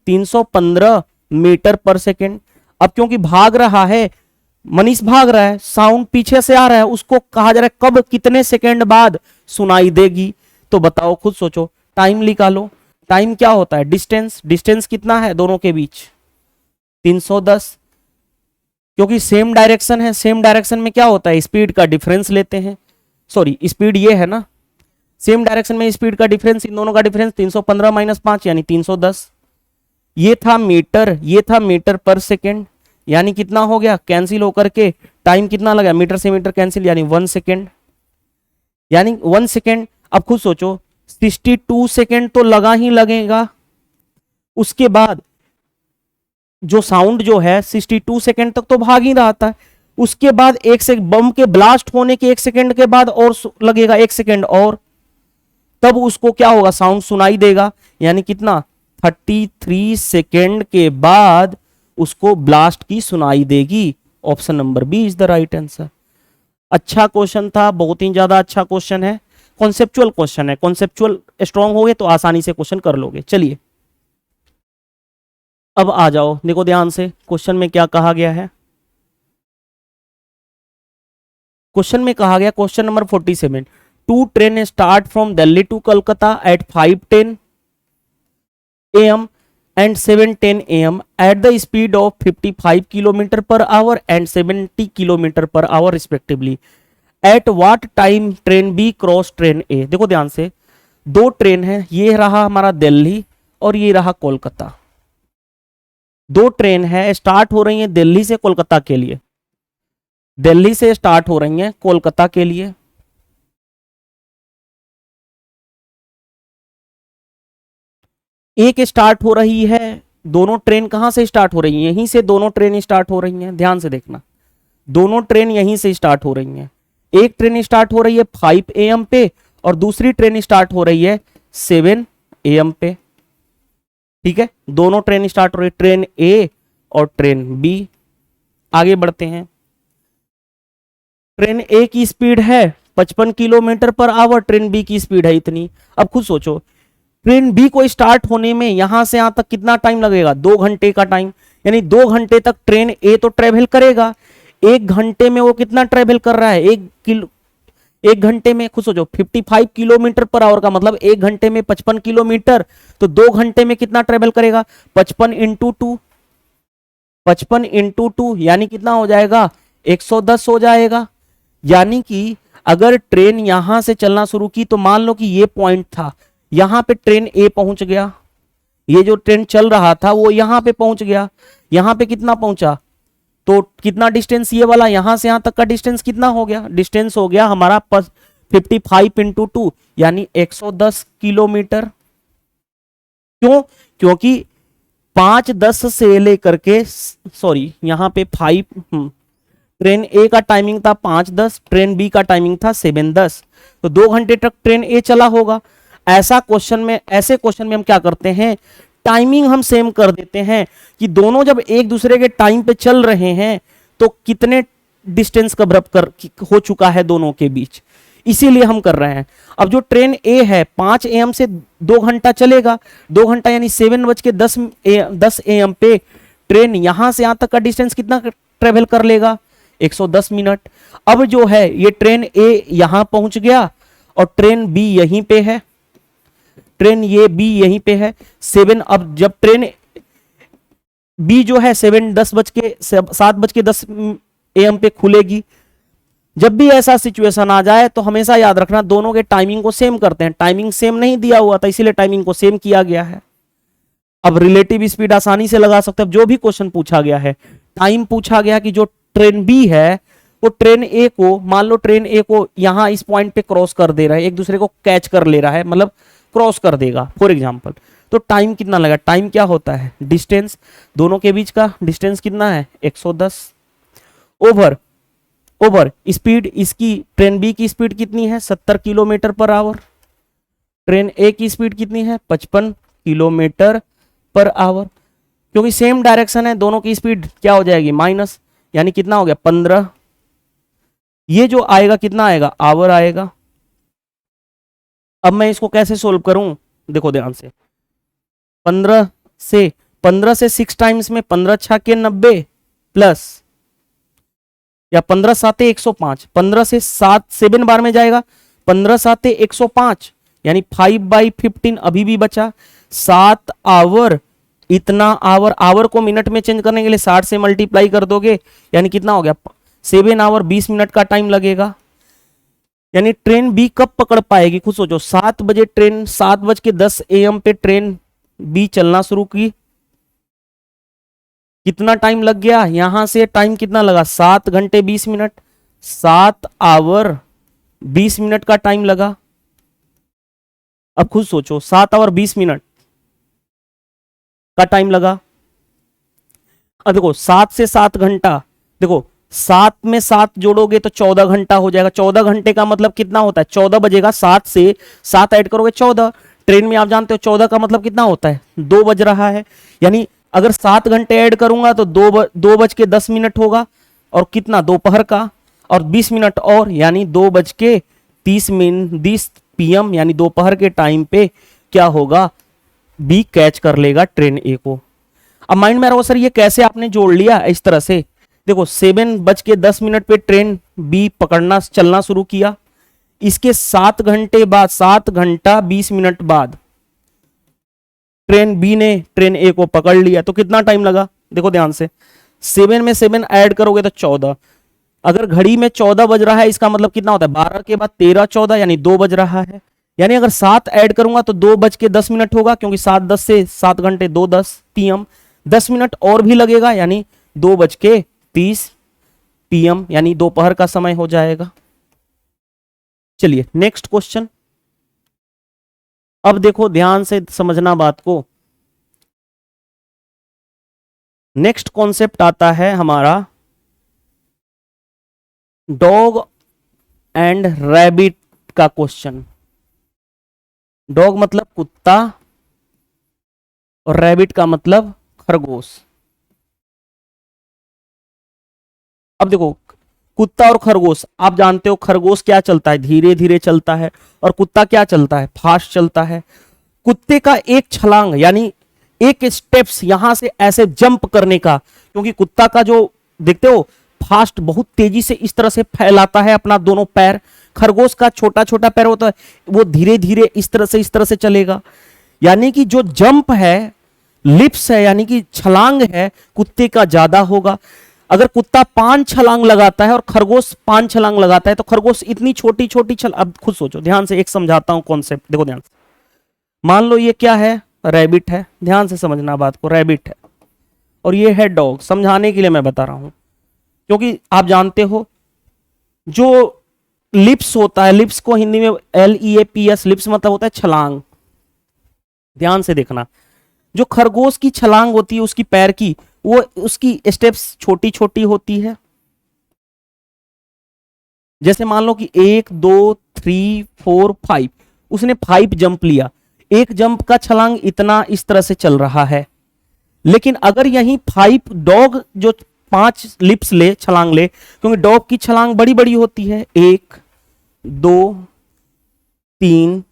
315 मीटर पर सेकंड। अब क्योंकि भाग रहा है, मनीष भाग रहा है, साउंड पीछे से आ रहा है, उसको कहा जा रहा है कब कितने सेकंड बाद सुनाई देगी। तो बताओ, खुद सोचो, टाइम निकालो। टाइम क्या होता है, डिस्टेंस कितना है दोनों के बीच, 310। क्योंकि सेम डायरेक्शन है, सेम डायरेक्शन में क्या होता है, स्पीड का डिफरेंस लेते हैं। सॉरी, स्पीड ये है ना, सेम डायरेक्शन में स्पीड का डिफरेंस, इन दोनों का डिफरेंस 315 माइनस 5 यानी 310। ये था मीटर, ये था मीटर पर सेकेंड, यानी कितना हो गया, कैंसिल होकर के टाइम कितना लगा, मीटर से मीटर कैंसिल, यानी 1 सेकेंड, यानी 1 सेकेंड। अब खुद सोचो, 62 सेकेंड तो लगा ही लगेगा। उसके बाद जो साउंड जो है 62 सेकेंड तक तो भाग ही रहा था, उसके बाद एक से बम के ब्लास्ट होने के 1 सेकेंड के बाद और लगेगा 1 सेकेंड और, तब उसको क्या होगा, साउंड सुनाई देगा, यानी कितना, 33 सेकेंड के बाद उसको ब्लास्ट की सुनाई देगी। Option number B is the right answer. अच्छा क्वेश्चन था, बहुत ही ज्यादा अच्छा क्वेश्चन है, कॉन्सेप्चुअल क्वेश्चन है, कॉन्सेप्चुअल स्ट्रांग हो गए तो आसानी से क्वेश्चन कर लोगे। चलिए अब आ जाओ, देखो ध्यान से क्वेश्चन में क्या कहा गया है। क्वेश्चन में कहा गया, question number 47, two train start from Delhi to Kolkata at 5:10 AM and 7:10 AM at the speed of 55 km per hour and 70 km per hour respectively. At what time train B cross train A? देखो ध्यान से, दो train है, ये रहा हमारा दिल्ली और ये रहा कोलकाता। दो ट्रेन है, स्टार्ट हो रही है दिल्ली से कोलकाता के लिए, दिल्ली से स्टार्ट हो रही है कोलकाता के लिए। एक स्टार्ट हो रही है, दोनों ट्रेन कहां से स्टार्ट हो रही है, यहीं से दोनों ट्रेन स्टार्ट हो रही हैं, ध्यान से देखना, दोनों ट्रेन यहीं से स्टार्ट हो रही हैं। एक ट्रेन स्टार्ट हो रही है 5 AM पे और दूसरी ट्रेन स्टार्ट हो रही है 7 AM पे। ठीक है, दोनों ट्रेन स्टार्ट हो रही है, ट्रेन ए और ट्रेन बी। आगे बढ़ते हैं। ट्रेन ए की स्पीड है 55 kilometre per hour, train B की स्पीड है इतनी। अब खुद सोचो, ट्रेन बी को स्टार्ट होने में यहां से यहां तक कितना टाइम लगेगा, 2 घंटे का टाइम, यानी 2 घंटे तक ट्रेन ए तो ट्रेवल करेगा। 1 घंटे में वो कितना ट्रेवल कर रहा है, 1 घंटे में खुद सोचो 55 किलोमीटर पर आवर का मतलब 1 घंटे में 55 किलोमीटर, तो 2 घंटे में कितना ट्रेवल करेगा, 55 इंटू 2, 55 इंटू 2 यानी कितना हो जाएगा, 110 हो जाएगा। यानी कि अगर ट्रेन यहां से चलना शुरू की तो मान लो कि ये पॉइंट था, यहां पे ट्रेन ए पहुंच गया, ये जो ट्रेन चल रहा था वो यहां पे पहुंच गया, यहां पे कितना पहुंचा, तो कितना डिस्टेंस ये वाला यहां से यहां तक का डिस्टेंस कितना हो गया, डिस्टेंस हो गया हमारा 55 इंटू 2 यानी 110 किलोमीटर। क्यों, क्योंकि 5:10 से लेकर के, सॉरी यहां पे 5, ट्रेन ए का टाइमिंग था 5:10, ट्रेन बी का टाइमिंग था 7:10, तो 2 घंटे तक ट्रेन ए चला होगा। ऐसे क्वेश्चन में हम क्या करते हैं, टाइमिंग हम सेम कर देते हैं कि दोनों जब एक दूसरे के टाइम पे चल रहे हैं तो कितने डिस्टेंस कवर कर हो चुका है दोनों के बीच, इसीलिए हम कर रहे हैं। अब जो ट्रेन ए है 5 AM से 2 घंटा चलेगा, 2 घंटा यानी 7:10 AM पे ट्रेन यहां से यहां तक का डिस्टेंस कितना ट्रेवल कर लेगा, 110 मिनट। अब जो है ये ट्रेन ए यहां पहुंच गया और ट्रेन बी यहीं पे है, ट्रेन ये बी यहीं पे है 7। अब जब ट्रेन बी जो है 7:10 AM पे खुलेगी, जब भी ऐसा सिचुएशन आ जाए तो हमेशा याद रखना दोनों के टाइमिंग को सेम करते हैं। टाइमिंग सेम नहीं दिया हुआ था इसीलिए टाइमिंग को सेम किया गया है। अब रिलेटिव स्पीड आसानी से लगा सकते हैं। जो भी क्वेश्चन पूछा गया है, टाइम पूछा गया कि जो ट्रेन बी है वो ट्रेन ए को, मान लो ट्रेन ए को यहां इस पॉइंट पे क्रॉस कर दे रहा है, एक दूसरे को कैच कर ले रहा है, मतलब क्रॉस कर देगा फॉर एग्जांपल, तो टाइम कितना लगा? टाइम क्या होता है? डिस्टेंस, दोनों के बीच का डिस्टेंस कितना है? 110 ओवर स्पीड, इसकी ट्रेन बी की स्पीड कितनी है? 70 किलोमीटर पर आवर। ट्रेन ए की स्पीड कितनी है? 55 किलोमीटर पर आवर। क्योंकि सेम डायरेक्शन है, दोनों की स्पीड क्या हो जाएगी? माइनस, यानी कितना हो गया? 15। ये जो आएगा कितना आएगा? आवर आएगा। अब मैं इसको कैसे सोल्व करूं? देखो ध्यान से, 15 से 6 टाइम्स में 15 छाके 90 प्लस, या 15 साते 105, 15 से 7 बार में जाएगा, 15 साते 105, यानी 5/15 अभी भी बचा। 7 आवर, इतना आवर को मिनट में चेंज करने के लिए 60 से मल्टीप्लाई कर दोगे, यानी कितना हो गया? 7 आवर 20 मिनट का टाइम लगेगा। यानी ट्रेन बी कब पकड़ पाएगी? खुद सोचो, 7 बजे ट्रेन, 7:10 AM पे ट्रेन बी चलना शुरू की, कितना टाइम लग गया? यहां से टाइम कितना लगा? 7 घंटे 20 मिनट, 7 आवर 20 मिनट का टाइम लगा। अब खुद सोचो, 7 आवर 20 मिनट का टाइम लगा। अब देखो 7 से 7 घंटा, देखो 7 में 7 जोड़ोगे तो 14 घंटा हो जाएगा। 14 घंटे का मतलब कितना होता है? 14 बजेगा, 7 से 7 ऐड करोगे 14। ट्रेन में आप जानते हो 14 का मतलब कितना होता है? 2 बज रहा है। यानी अगर 7 घंटे ऐड करूंगा तो 2:10 होगा, और कितना? दोपहर का, और 20 मिनट और, यानी 2:30 PM, यानी दोपहर के टाइम पे क्या होगा? बी कैच कर लेगा ट्रेन ए को। अब माइंड में आ रहा हो सर ये कैसे आपने जोड़ लिया इस तरह से? देखो 7:10 पे ट्रेन बी पकड़ना, चलना शुरू किया, इसके 7 घंटे बाद, 7 घंटा 20 मिनट बाद ट्रेन बी ने ट्रेन ए को पकड़ लिया, तो कितना टाइम लगा? देखो ध्यान से, 7 में 7 ऐड करोगे तो 14। अगर घड़ी में 14 बज रहा है, इसका मतलब कितना होता है? 12 के बाद 13, 14, यानी 2 बज रहा है। यानी अगर 7 ऐड करूंगा तो 2:10 होगा, क्योंकि 7:10 से 7 घंटे 2:10 PM, 10 मिनट और भी लगेगा, यानी 2:30 PM, यानी दोपहर का समय हो जाएगा। चलिए नेक्स्ट क्वेश्चन। अब देखो ध्यान से समझना बात को। नेक्स्ट कॉन्सेप्ट आता है हमारा डॉग एंड रैबिट का क्वेश्चन। डॉग मतलब कुत्ता और रैबिट का मतलब खरगोश। अब देखो कुत्ता और खरगोश, आप जानते हो खरगोश क्या चलता है? धीरे धीरे चलता है, और कुत्ता क्या चलता है? फास्ट चलता है। कुत्ते का एक छलांग, यानी एक स्टेप्स यहां से ऐसे जंप करने का, क्योंकि कुत्ता का जो देखते हो फास्ट, बहुत तेजी से इस तरह से फैलाता है अपना दोनों पैर। खरगोश का छोटा छोटा पैर होता है, वो धीरे धीरे इस तरह से चलेगा। यानी कि जो जंप है, लिप्स है, यानी कि छलांग है, कुत्ते का ज्यादा होगा। अगर कुत्ता 5 छलांग लगाता है और खरगोश 5 छलांग लगाता है, तो खरगोश इतनी छोटी छोटी अब खुद सोचो, ध्यान से एक समझाता हूं कॉन्सेप्ट, देखो ध्यान से। मान लो ये क्या है? रैबिट है, ध्यान से समझना बात को, रैबिट है, और ये है डॉग। समझाने के लिए मैं बता रहा हूं, क्योंकि आप जानते हो जो लिप्स होता है, लिप्स को हिंदी में LEAPS, लिप्स मतलब होता है छलांग। ध्यान से देखना, जो खरगोश की छलांग होती है उसकी पैर की, वो उसकी स्टेप्स छोटी छोटी होती है। जैसे मान लो कि 1 2 3 4 5, उसने 5 जंप लिया, एक जंप का छलांग इतना इस तरह से चल रहा है। लेकिन अगर यही 5 डॉग जो 5 लिप्स ले, छलांग ले, क्योंकि डॉग की छलांग बड़ी बड़ी होती है, 1 2 3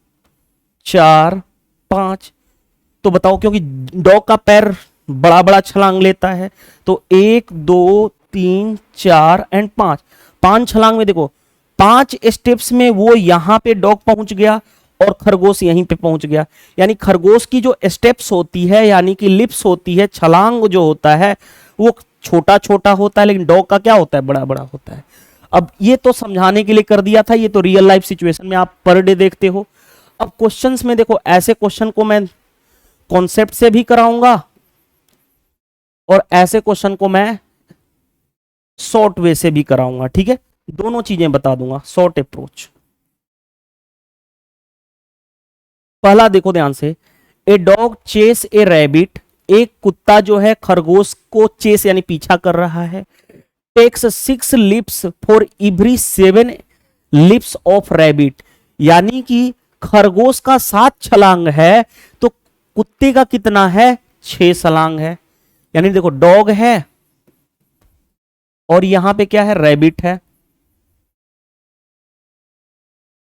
4 5, तो बताओ, क्योंकि डॉग का पैर बड़ा बड़ा छलांग लेता है, तो 1 2 3 4 एंड 5, 5 छलांग में देखो 5 स्टेप्स में वो यहां पे डॉग पहुंच गया और खरगोश यहीं पे पहुंच गया। यानी खरगोश की जो स्टेप्स होती है, यानी कि लिप्स होती है, छलांग जो होता है वो छोटा छोटा होता है, लेकिन डॉग का क्या होता है? बड़ा बड़ा होता है। अब ये तो समझाने के लिए कर दिया था, ये तो रियल लाइफ सिचुएशन में आप पर डे देखते हो। अब क्वेश्चंस में देखो, ऐसे क्वेश्चन को मैं कॉन्सेप्ट से भी कराऊंगा और ऐसे क्वेश्चन को मैं शॉर्ट वे से भी कराऊंगा, ठीक है, दोनों चीजें बता दूंगा, शॉर्ट अप्रोच। पहला देखो ध्यान से, a dog chase a rabbit, एक कुत्ता जो है खरगोश को चेस यानी पीछा कर रहा है, takes 6 leaps for every 7 leaps of rabbit, यानी कि खरगोश का 7 छलांग है तो कुत्ते का कितना है, 6 छलांग है। यानी देखो डॉग है और यहां पे क्या है, रैबिट है।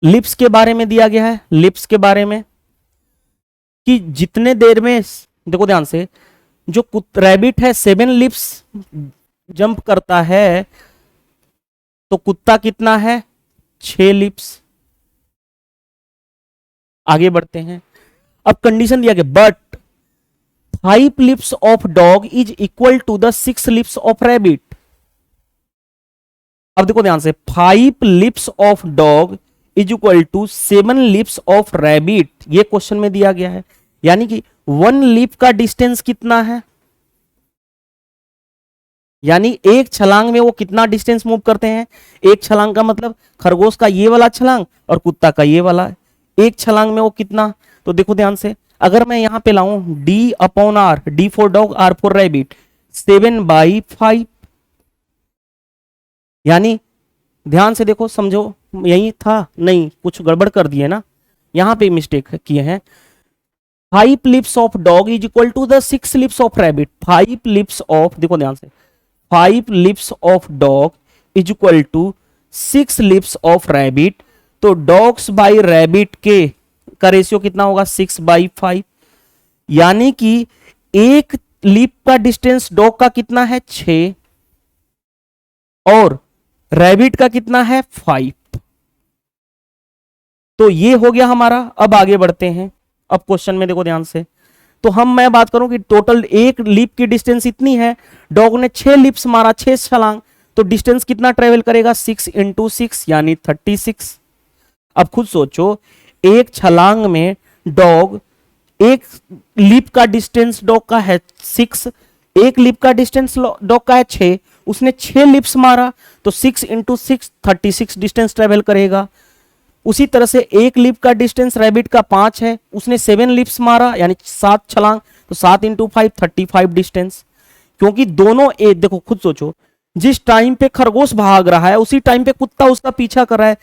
लिप्स के बारे में दिया गया है, लिप्स के बारे में कि जितने देर में, देखो ध्यान से, जो रैबिट है 7 लिप्स जंप करता है तो कुत्ता कितना है, 6 लिप्स। आगे बढ़ते हैं। अब कंडीशन दिया गया, but 5 leaps of dog is equal to the 6 leaps of rabbit. अब देखो ध्यान से, 5 leaps of dog is equal to 7 leaps of rabbit, ये क्वेश्चन में दिया गया है। यानी कि 1 लिप का डिस्टेंस कितना है, यानी एक छलांग में वो कितना डिस्टेंस मूव करते हैं। एक छलांग का मतलब खरगोश का ये वाला छलांग और कुत्ता का ये वाला, एक छलांग में वो कितना। तो देखो ध्यान से, अगर मैं यहां पे लाऊं D/R, D for dog, R for rabbit, 7/5, यानी ध्यान से देखो, समझो, यही था, नहीं कुछ गड़बड़ कर दिए ना, यहां पे मिस्टेक किए हैं। 5 leaps of dog is equal to the 6 leaps of rabbit. 5 leaps of, देखो ध्यान से, 5 leaps of dog is equal to 6 leaps of rabbit. तो डॉग्स बाई रैबिट के का रेशियो कितना होगा, 6/5, यानी कि एक लिप का डिस्टेंस डॉग का कितना है, 6 और रैबिट का कितना है, 5। तो ये हो गया हमारा। अब आगे बढ़ते हैं। अब क्वेश्चन में देखो ध्यान से, तो मैं बात करूं कि टोटल एक लिप की डिस्टेंस इतनी है, डॉग ने 6 लिप्स मारा, 6 छलांग, तो डिस्टेंस कितना ट्रेवल करेगा, 6 × 6 यानी 36। अब खुद सोचो, एक छलांग में डॉग, एक लिप का डिस्टेंस डॉग का है 6, एक लिप का डिस्टेंस डॉग का है 6, उसने 6 लिप्स मारा तो 6 × 6 36 डिस्टेंस ट्रेवल करेगा। उसी तरह से एक लिप का डिस्टेंस रैबिट का 5 है, उसने 7 लिप्स मारा यानी 7 छलांग, तो 7 × 5 35 डिस्टेंस। क्योंकि दोनों देखो खुद सोचो, जिस टाइम पे खरगोश भाग रहा है उसी टाइम पे कुत्ता उसका पीछा कर रहा है।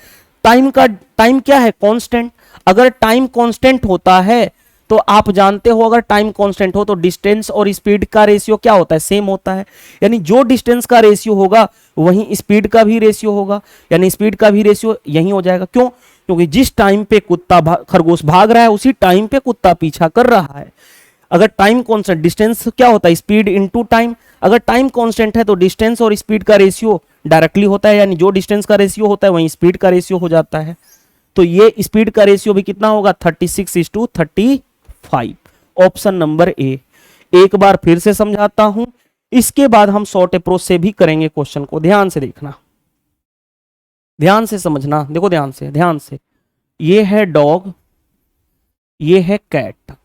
टाइम क्या है, कांस्टेंट। अगर टाइम कांस्टेंट होता है तो आप जानते हो, अगर टाइम कांस्टेंट हो तो डिस्टेंस और स्पीड का रेशियो क्या होता है, सेम होता है। यानी जो डिस्टेंस का रेशियो होगा वहीं स्पीड का भी रेशियो होगा, यानी स्पीड का भी रेशियो यही हो जाएगा। क्यों, क्योंकि जिस टाइम पे खरगोश भाग रहा है उसी टाइम पे कुत्ता पीछा कर रहा है। अगर टाइम कांस्टेंट, डिस्टेंस क्या होता है, स्पीड इनटू टाइम। अगर टाइम कांस्टेंट है तो डिस्टेंस और स्पीड का रेशियो डायरेक्टली होता है, यानी जो डिस्टेंस का रेशियो होता है वहीं स्पीड का रेशियो हो जाता है। तो ये स्पीड का रेशियो भी कितना होगा, 36:35। Option number A. एक बार फिर से समझाता हूं, इसके बाद हम शॉर्ट अप्रोच से भी करेंगे क्वेश्चन को। ध्यान से देखना, ध्यान से समझना, देखो ध्यान से, ध्यान से। ये है डॉग, ये है कैट।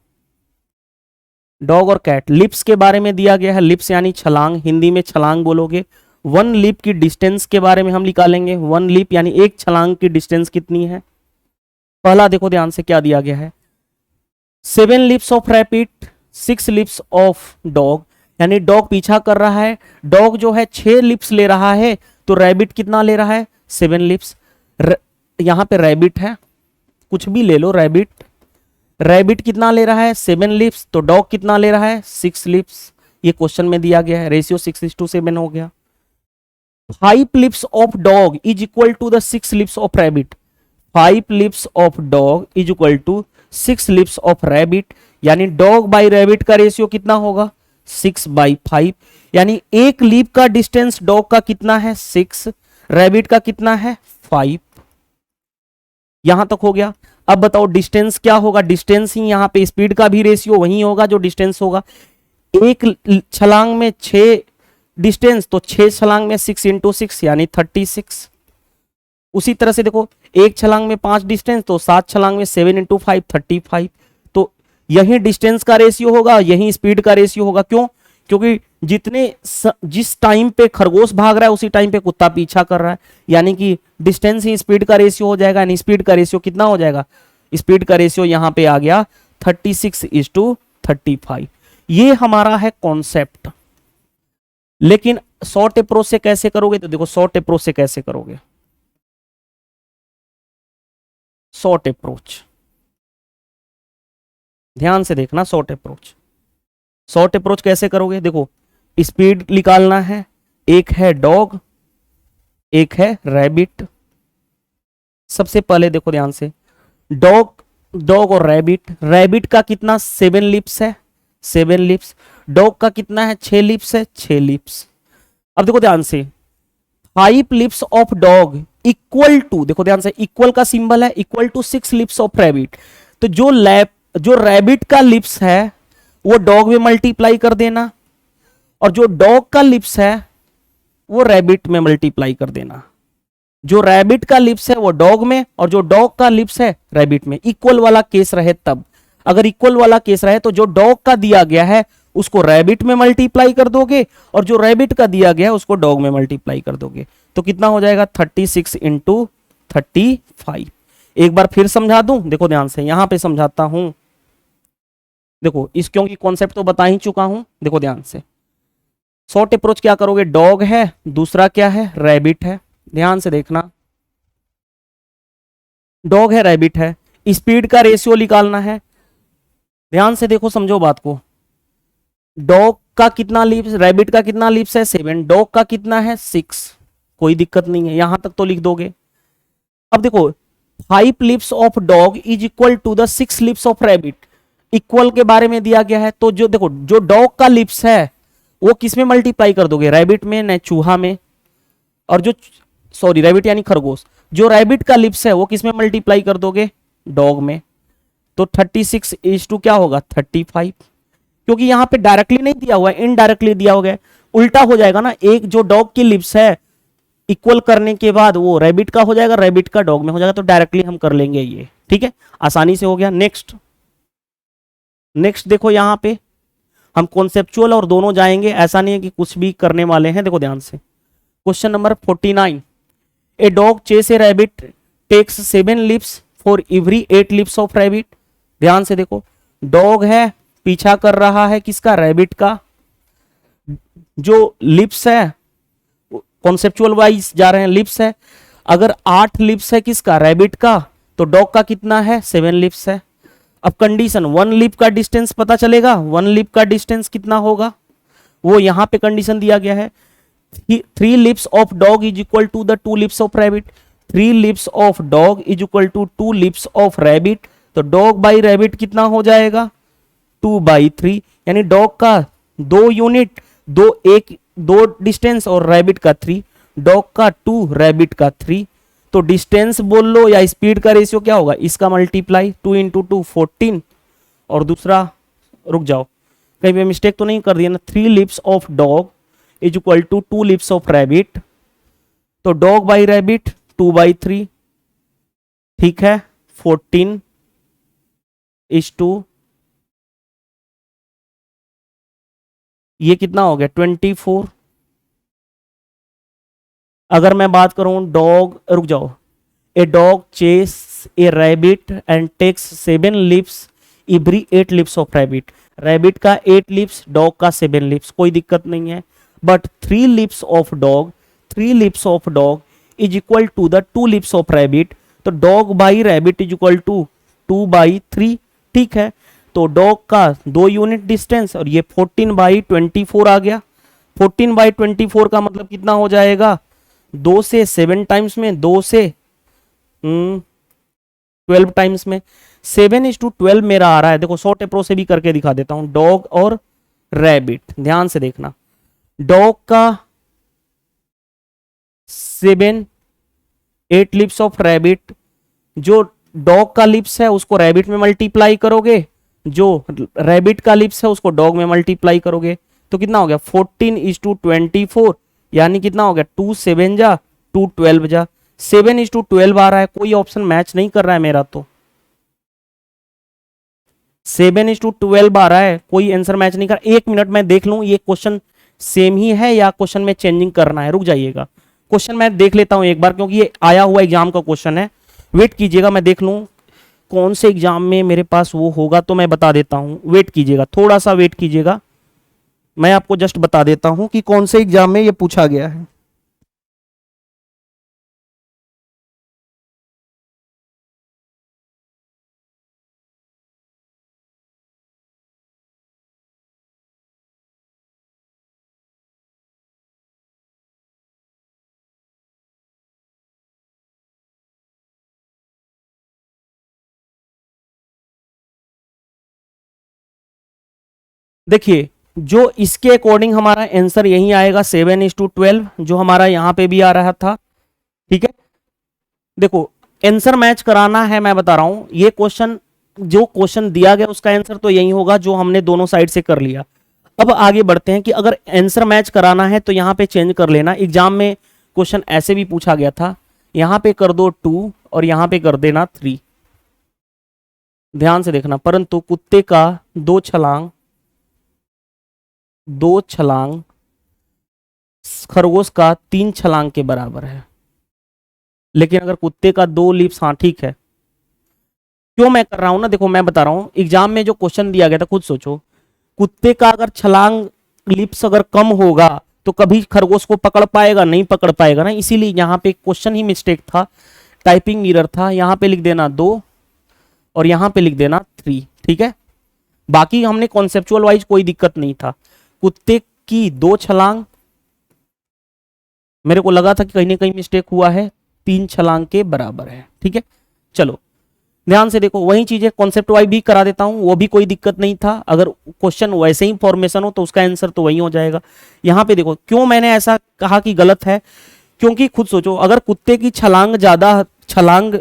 डॉग और कैट, लिप्स के बारे में दिया गया है, लिप्स यानी छलांग, हिंदी में छलांग बोलोगे। 1 लिप की डिस्टेंस के बारे में हम निकालेंगे। 1 लिप यानी एक छलांग की डिस्टेंस कितनी है। पहला देखो ध्यान से क्या दिया गया है, 7 leaps of rabbit, 6 leaps of dog, यानी डॉग पीछा कर रहा है। डॉग जो है 6 लिप्स ले रहा है तो रैबिट कितना ले रहा है, 7 लिप्स। यहां पे रैबिट है, कुछ भी ले लो, रैबिट, रैबिट कितना ले रहा है, 7 लिप्स, तो डॉग कितना ले रहा है, 6 लिप्स। ये क्वेश्चन में दिया गया है, रेशियो 6:7 हो गया। 5 leaps of dog is equal to the 6 leaps of rabbit. 5 leaps of dog is equal to 6 leaps of rabbit, यानी डॉग बाई रैबिट का रेशियो कितना होगा, 6/5। यानी एक लिप का डिस्टेंस डॉग का कितना है, 6, रैबिट का कितना है, 5। यहां तक हो गया। अब बताओ डिस्टेंस क्या होगा, डिस्टेंस ही यहां पे स्पीड का भी रेशियो वही होगा जो डिस्टेंस होगा। एक छलांग में 6 डिस्टेंस, तो 6 छलांग में 6 × 6 यानी 36। उसी तरह से देखो, एक छलांग में 5 डिस्टेंस, तो 7 छलांग में 7 इंटू 5 35। तो यही डिस्टेंस का रेशियो होगा, यही स्पीड का रेशियो होगा। क्यों? क्योंकि जिस टाइम पे खरगोश भाग रहा है उसी टाइम पे कुत्ता पीछा कर रहा है, यानी कि डिस्टेंस ही स्पीड का रेशियो हो जाएगा। यानी स्पीड का रेशियो कितना हो जाएगा? स्पीड का रेशियो यहां पे आ गया 36:35। ये हमारा है कॉन्सेप्ट। लेकिन शॉर्ट अप्रोच से कैसे करोगे? तो देखो शॉर्ट अप्रोच से कैसे करोगे। शॉर्ट अप्रोच ध्यान से देखना। शॉर्ट अप्रोच कैसे करोगे? देखो स्पीड निकालना है, एक है डॉग, एक है रैबिट। सबसे पहले देखो ध्यान से, डॉग और रैबिट का कितना 7 लिप्स है, 7 लिप्स। डॉग का कितना है? 6 लिप्स है, 6 लिप्स। अब देखो ध्यान से, 5 leaps of dog equal to, देखो ध्यान से, इक्वल का सिंबल है, equal to 6 leaps of rabbit. तो जो रैबिट का लिप्स है वो डॉग में मल्टीप्लाई कर देना, और जो डॉग का लिप्स है वो रैबिट में मल्टीप्लाई कर देना। जो रैबिट का लिप्स है वो डॉग में, और जो डॉग का लिप्स है रैबिट में। इक्वल वाला केस रहे तब। अगर इक्वल वाला केस रहे तो जो डॉग का दिया गया है उसको रैबिट में मल्टीप्लाई कर दोगे, और जो रैबिट का दिया गया है उसको डॉग में मल्टीप्लाई कर दोगे। तो कितना हो जाएगा? 36 इंटू 35। एक बार फिर समझा दूं, देखो ध्यान से, यहां पे समझाता हूं। देखो इस, क्योंकि कॉन्सेप्ट तो बता ही चुका हूं। देखो ध्यान से, शॉर्ट अप्रोच क्या करोगे? डॉग है, दूसरा क्या है? रैबिट है। ध्यान से देखना, डॉग है, रैबिट है, स्पीड का रेशियो निकालना है। ध्यान से देखो, समझो बात को। डॉग का कितना लिप्स, रैबिट का कितना लिप्स है? 7। डॉग का कितना है? 6। कोई दिक्कत नहीं है, यहां तक तो लिख दोगे। अब देखो 5 leaps of dog is equal to the 6 leaps of rabbit. Equal के बारे में दिया गया है, तो जो देखो जो डॉग का लिप्स है वो किस में मल्टीप्लाई कर दोगे? रैबिट में, न चूहा में। और जो, सॉरी, रैबिट यानी खरगोश। जो रैबिट का लिप्स है वो किस में मल्टीप्लाई कर दोगे? डॉग में। तो 36 इज टू क्या होगा? 35। क्योंकि यहां पे डायरेक्टली नहीं दिया हुआ है, इनडायरेक्टली दिया हो गया, उल्टा हो जाएगा ना। एक जो डॉग की लिप्स है इक्वल करने के बाद वो रैबिट का हो जाएगा, रैबिट का डॉग में हो जाएगा। तो डायरेक्टली हम कर लेंगे ये, ठीक है, आसानी से हो गया। नेक्स्ट देखो, यहां पे हम कॉन्सेप्चुअल और दोनों जाएंगे, ऐसा नहीं है कि कुछ भी करने वाले हैं। देखो ध्यान से, question number 49, a dog chase a rabbit takes 7 leaps for every 8 leaps of rabbit. ध्यान से देखो, डॉग है, पीछा कर रहा है किसका? रैबिट का। जो लिप्स है, कॉन्सेप्चुअल वाइज जा रहे हैं, लिप्स है। अगर 8 लिप्स है किसका? रैबिट का, तो डॉग का कितना है? 7 लिप्स है। अब कंडीशन, 1 लिप का डिस्टेंस पता चलेगा। 1 लिप का डिस्टेंस कितना होगा वो यहां पे कंडीशन दिया गया है। 3 leaps of dog is equal to the 2 leaps of rabbit. 3 leaps of dog is equal to 2 leaps of rabbit. तो डॉग बाई रैबिट कितना हो जाएगा? 2/3। यानी डॉग का 2 यूनिट, 2 डिस्टेंस और रैबिट का 3। डॉग का 2, रैबिट का 3। तो डिस्टेंस बोल लो या स्पीड का रेशियो क्या होगा? इसका मल्टीप्लाई 2 इंटू 2 14, और दूसरा, रुक जाओ कहीं पे मिस्टेक तो नहीं कर दिया ना? 3 leaps of dog is equal to 2 leaps of rabbit. तो डॉग बाई रैबिट 2/3, ठीक है, 14 इज टू, ये कितना हो गया? 24। अगर मैं बात करूं डॉग, रुक जाओ, a dog chase a rabbit and takes 7 leaps every 8 leaps of rabbit. Rabbit का 8 लिप्स, डॉग का 7 लिप्स, कोई दिक्कत नहीं है। But 3 leaps of dog, 3 leaps of dog is equal to the 2 leaps of rabbit. तो dog by rabbit is equal to 2/3, ठीक है। तो डॉग का 2 यूनिट डिस्टेंस, और ये 14/24 आ गया। 14/24 का मतलब कितना हो जाएगा? 2 से 7 टाइम्स में, 2 से 12 टाइम्स में। 7:12 मेरा आ रहा है। देखो शॉर्ट अप्रोच से भी करके दिखा देता हूं। डॉग और रैबिट, ध्यान से देखना, डॉग का 7, 8 लिप्स ऑफ रैबिट। जो डॉग का लिप्स है उसको रैबिट में मल्टीप्लाई करोगे, जो रैबिट का लिप्स है उसको डॉग में मल्टीप्लाई करोगे। तो कितना हो गया? 14:24, यानी कितना हो गया? 2 7 जा 2 12 जा, 7:12 आ रहा है, कोई ऑप्शन मैच नहीं कर रहा है मेरा तो। 7:12 आ रहा है, कोई आंसर मैच नहीं कर। एक मिनट मैं देख लूं ये क्वेश्चन सेम ही है या क्वेश्चन में चेंजिंग करना है, रुक जाइएगा। क्वेश्चन मैं देख लेता हूं एक बार, क्योंकि ये आया हुआ एग्जाम का क्वेश्चन है। वेट कीजिएगा, मैं देख लूं कौन से एग्जाम में मेरे पास वो होगा तो मैं बता देता हूं। वेट कीजिएगा, थोड़ा सा वेट कीजिएगा, मैं आपको जस्ट बता देता हूं कि कौन से एग्जाम में ये पूछा गया है। देखिए, जो इसके अकॉर्डिंग हमारा आंसर यही आएगा 7:12, जो हमारा यहां पे भी आ रहा था। ठीक है, देखो आंसर मैच कराना है, मैं बता रहा हूं ये क्वेश्चन, जो क्वेश्चन दिया गया उसका आंसर तो यही होगा जो हमने दोनों साइड से कर लिया। अब आगे बढ़ते हैं कि अगर आंसर मैच कराना है तो यहां पे चेंज कर लेना। एग्जाम में क्वेश्चन ऐसे भी पूछा गया था, यहां पे कर दो 2 और यहां पे कर देना 3। ध्यान से देखना, परंतु कुत्ते का दो छलांग खरगोश का 3 छलांग के बराबर है। लेकिन अगर कुत्ते का 2 लीप्स, हाँ ठीक है, क्यों मैं कर रहा हूं ना, देखो मैं बता रहा हूं एग्जाम में जो क्वेश्चन दिया गया था, खुद सोचो, कुत्ते का अगर छलांग लिप्स अगर कम होगा तो कभी खरगोश को पकड़ पाएगा, नहीं पकड़ पाएगा ना। इसीलिए यहां पे क्वेश्चन ही मिस्टेक था, टाइपिंग एरर था। यहां पे लिख देना 2 और यहां पे लिख देना 3। ठीक है, बाकी हमने कॉन्सेप्चुअल वाइज कोई दिक्कत नहीं था। कुत्ते की 2 छलांग, मेरे को लगा था कि कहीं ना कहीं मिस्टेक हुआ है, 3 छलांग के बराबर है। ठीक है, चलो ध्यान से देखो, वही चीजें कॉन्सेप्ट वाइज भी करा देता हूं, वो भी कोई दिक्कत नहीं था। अगर क्वेश्चन वैसे ही फॉर्मेशन हो तो उसका आंसर तो वही हो जाएगा। यहां पे देखो क्यों मैंने ऐसा कहा कि गलत है, क्योंकि खुद सोचो, अगर कुत्ते की छलांग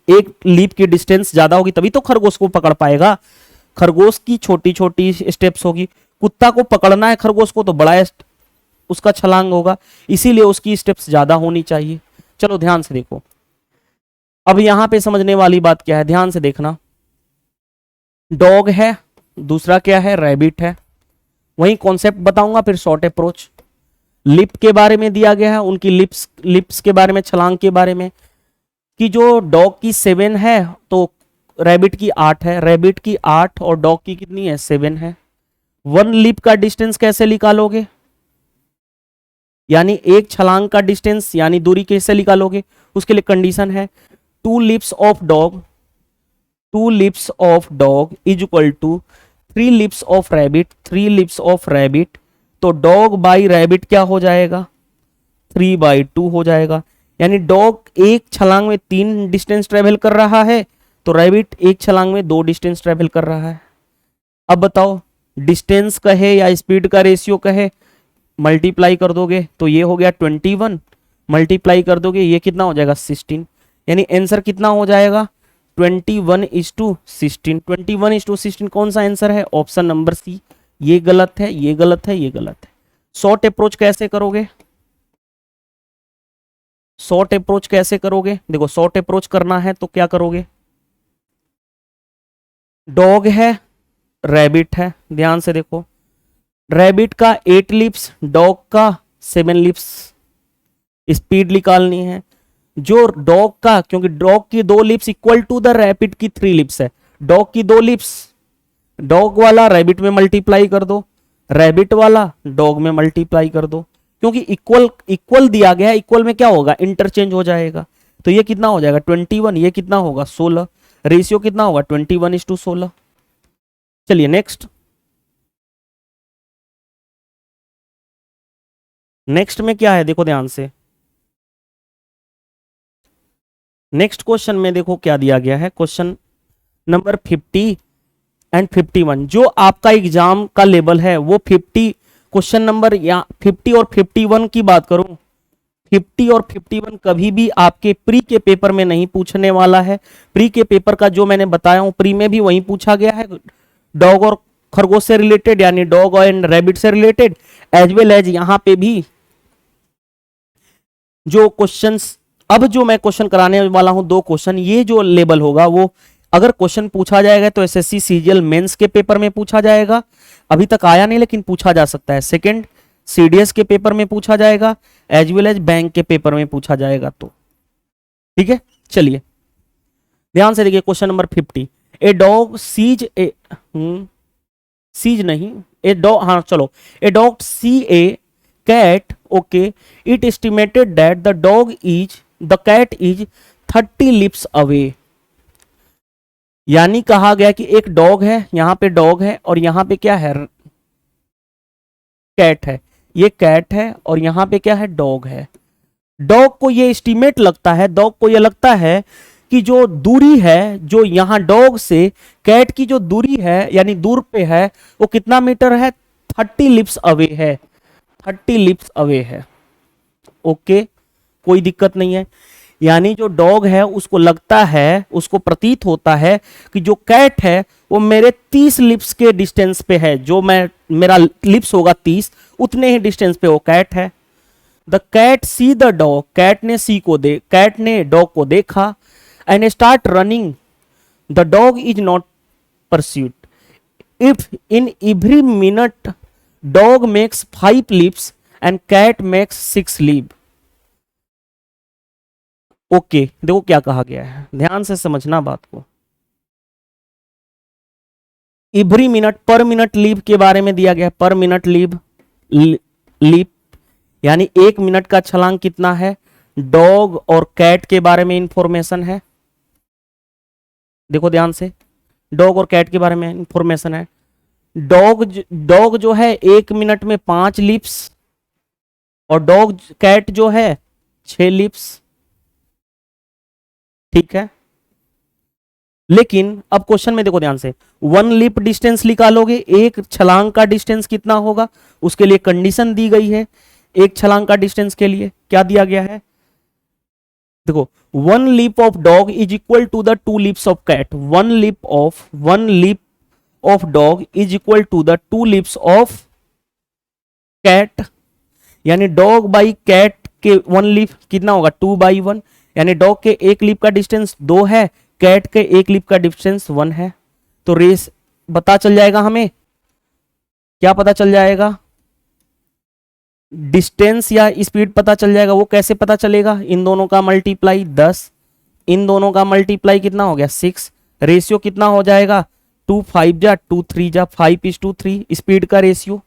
एक लीप की डिस्टेंस ज्यादा होगी तभी तो खरगोश को पकड़ पाएगा। खरगोश की छोटी छोटी स्टेप्स होगी, कुत्ता को पकड़ना है खरगोश को तो बड़ा उसका छलांग होगा, इसीलिए उसकी स्टेप्स ज्यादा होनी चाहिए। चलो ध्यान से देखो, अब यहां पे समझने वाली बात क्या है, ध्यान से देखना। डॉग है, दूसरा क्या है, रैबिट है। वही कॉन्सेप्ट बताऊंगा, फिर शॉर्ट अप्रोच। लिप के बारे में दिया गया है, उनकी लिप्स के बारे में, छलांग के बारे में, कि जो डॉग की 7 है तो रैबिट की 8 है। रैबिट की 8 और डॉग की कितनी है, 7 है। 1 लिप का डिस्टेंस कैसे निकालोगे, यानी एक छलांग का डिस्टेंस यानी दूरी कैसे निकालोगे, उसके लिए कंडीशन है 2 leaps of dog is equal to 3 leaps of rabbit. 3 leaps of rabbit, तो डॉग बाई रैबिट क्या हो जाएगा, 3/2 हो जाएगा। यानी डॉग एक छलांग में 3 डिस्टेंस ट्रेवल कर रहा है, तो रैबिट एक छलांग में 2 डिस्टेंस ट्रेवल कर रहा है। अब बताओ डिस्टेंस कहे या स्पीड का रेशियो कहे, मल्टीप्लाई कर दोगे तो ये हो गया 21, मल्टीप्लाई कर दोगे ये कितना हो जाएगा 16। यानी आंसर कितना हो जाएगा 21:16। 21:16 कौन सा आंसर है, ऑप्शन नंबर सी। ये गलत है, ये गलत है, ये गलत है। शॉर्ट अप्रोच कैसे करोगे, शॉर्ट अप्रोच कैसे करोगे, देखो शॉर्ट अप्रोच करना है तो क्या करोगे, डॉग है, रैबिट है, ध्यान से देखो, रैबिट का 8 लिप्स, डॉग का 7 लिप्स, स्पीड निकालनी है। जो डॉग का, क्योंकि डॉग की 2 leaps equal to the rabbit की 3 लिप्स है, डॉग की 2 लिप्स, डॉग वाला रैबिट में मल्टीप्लाई कर दो, रैबिट वाला डॉग में मल्टीप्लाई कर दो, क्योंकि इक्वल इक्वल दिया गया है, इक्वल में क्या होगा, इंटरचेंज हो जाएगा। तो ये कितना हो जाएगा 21, ये कितना होगा 16, रेशियो कितना होगा 21:16। चलिए नेक्स्ट, नेक्स्ट में क्या है देखो ध्यान से, नेक्स्ट क्वेश्चन में देखो क्या दिया गया है, क्वेश्चन नंबर 50 एंड 51। जो आपका एग्जाम का लेवल है वो 50 क्वेश्चन नंबर या 50 और 51 की बात करूं, 50 और 51 कभी भी आपके प्री के पेपर में नहीं पूछने वाला है। प्री के पेपर का जो मैंने बताया हूं, प्री में भी वही पूछा गया है, डॉग और खरगोश से रिलेटेड, यानी डॉग एंड रैबिट से रिलेटेड, एज वेल एज यहां पे भी जो क्वेश्चंस अब जो मैं क्वेश्चन कराने वाला हूं, दो क्वेश्चन, ये जो लेबल होगा वो अगर क्वेश्चन पूछा जाएगा तो एसएससी सीजीएल मेंस के पेपर में पूछा जाएगा, अभी तक आया नहीं लेकिन पूछा जा सकता है। सेकंड, सीडीएस के पेपर में पूछा जाएगा, एज वेल एज बैंक के पेपर में पूछा जाएगा। तो ठीक है, चलिए ध्यान से देखिए question number 50। A dog sees a sees नहीं, ए डॉग, हाँ चलो, a dog see a cat, okay, it estimated that the cat is 30 leaps away. यानी कहा गया कि एक डॉग है, यहां पे डॉग है और यहां पे क्या है, कैट है। ये कैट है और यहां पे क्या है, डॉग है। डॉग को ये एस्टिमेट लगता है, डॉग को ये लगता है कि जो दूरी है, जो यहां डॉग से कैट की जो दूरी है यानी दूर पे है, वो कितना मीटर है, 30 लिप्स अवे है, 30 लिप्स अवे है। ओके, कोई दिक्कत नहीं है। यानी जो डॉग है उसको लगता है, उसको प्रतीत होता है कि जो कैट है वो मेरे 30 लिप्स के डिस्टेंस पे है, जो मेरा लिप्स होगा 30, उतने ही डिस्टेंस पे वो कैट है। The cat see the dog, cat ने डॉग को देखा, and start running, the dog is not pursued, if in every minute dog makes 5 leaps and cat makes 6 leap. Okay, देखो क्या कहा गया है, ध्यान से समझना बात को। Every minute, per minute leap के बारे में दिया गया है, पर मिनट लीप यानी 1 मिनट का छलांग कितना है। डॉग और कैट के बारे में इंफॉर्मेशन है, देखो ध्यान से, डॉग और कैट के बारे में इंफॉर्मेशन है। डॉग जो है 1 मिनट में 5 लिप्स और कैट जो है 6 लिप्स, ठीक है। लेकिन अब क्वेश्चन में देखो ध्यान से, 1 लिप डिस्टेंस निकालोगे, एक छलांग का डिस्टेंस कितना होगा, उसके लिए कंडीशन दी गई है। एक छलांग का डिस्टेंस के लिए क्या दिया गया है, देखो, 1 leap of dog is equal to the 2 leaps of cat. 1 leap of dog is equal to the 2 leaps of cat, यानी डॉग बाई कैट के 1 लिप कितना होगा, 2/1, यानी डॉग के 1 लिप का डिस्टेंस 2 है, कैट के 1 लिप का डिस्टेंस 1 है। तो रेस पता चल जाएगा हमें, क्या पता चल जाएगा, डिस्टेंस या स्पीड पता चल जाएगा। वो कैसे पता चलेगा, इन दोनों का मल्टीप्लाई 10, इन दोनों का मल्टीप्लाई कितना हो गया 6, रेशियो कितना हो जाएगा 2 5 जा 2 3 जा 5:3, स्पीड का रेशियो।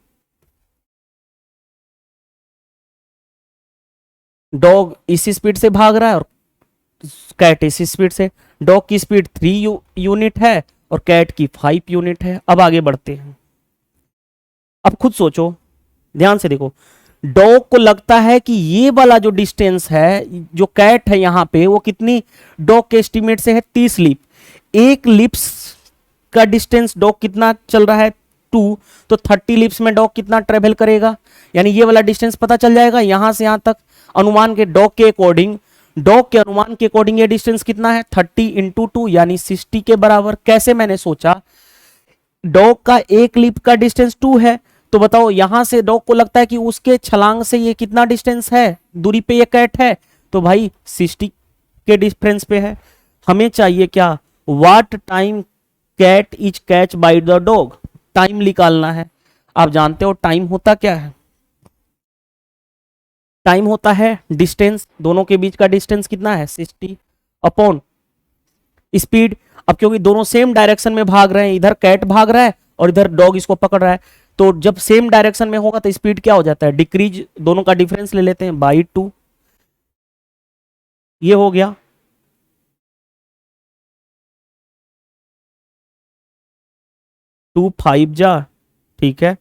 डॉग इसी स्पीड से भाग रहा है और कैट इसी स्पीड से। डॉग की स्पीड 3 यूनिट है और कैट की 5 यूनिट है। अब आगे बढ़ते हैं, अब खुद सोचो, ध्यान से देखो, डॉग को लगता है कि ये वाला जो डिस्टेंस है, जो कैट है यहां पे, वो कितनी, डॉग के एस्टिमेट से है 30 लिप। 1 लिप्स का डिस्टेंस डॉग कितना चल रहा है 2, तो 30 लिप्स में डॉग कितना ट्रेवल करेगा, यानी ये वाला डिस्टेंस पता चल जाएगा यहां से यहां तक। अनुमान के डॉग के अनुमान के अकॉर्डिंग ये डिस्टेंस कितना है 30 × 2 यानी 60 के बराबर। कैसे, मैंने सोचा डॉग का 1 लिप का डिस्टेंस 2 है, तो बताओ यहां से डॉग को लगता है कि उसके छलांग से ये कितना डिस्टेंस है, दूरी पे ये कैट है, तो भाई 60 के डिफरेंस पे है। हमें चाहिए क्या, what time cat is catch by the dog, time निकालना है। आप जानते हो टाइम होता क्या है, टाइम होता है डिस्टेंस, दोनों के बीच का डिस्टेंस कितना है 60 अपॉन स्पीड। अब क्योंकि दोनों सेम डायरेक्शन में भाग रहे हैं, इधर कैट भाग रहा है और इधर डॉग इसको पकड़ रहा है, तो जब सेम डायरेक्शन में होगा तो स्पीड क्या हो जाता है, डिक्रीज। दोनों का डिफरेंस ले लेते हैं बाई 2, ये हो गया। टू 5 जा, ठीक है,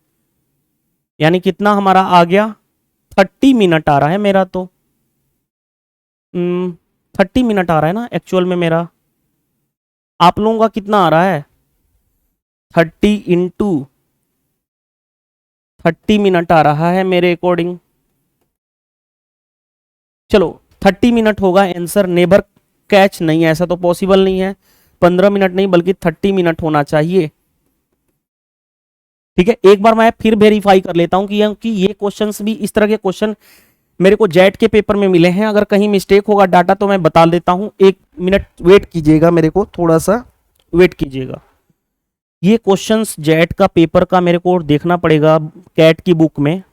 यानी कितना हमारा आ गया 30 मिनट आ रहा है मेरा, तो 30 मिनट आ रहा है ना एक्चुअल में मेरा। आप लोगों का कितना आ रहा है 30 × 30 मिनट आ रहा है मेरे अकॉर्डिंग। चलो 30 मिनट होगा आंसर, नेबर कैच नहीं है, ऐसा तो पॉसिबल नहीं है, 15 मिनट नहीं बल्कि 30 मिनट होना चाहिए। ठीक है, एक बार मैं फिर वेरीफाई कर लेता हूं कि ये क्वेश्चंस भी, इस तरह के क्वेश्चन मेरे को जेट के पेपर में मिले हैं। अगर कहीं मिस्टेक होगा डाटा तो मैं बता देता हूं, 1 मिनट वेट कीजिएगा, मेरे को थोड़ा सा वेट कीजिएगा। ये क्वेश्चंस जेट का पेपर का मेरे को देखना पड़ेगा कैट की बुक में।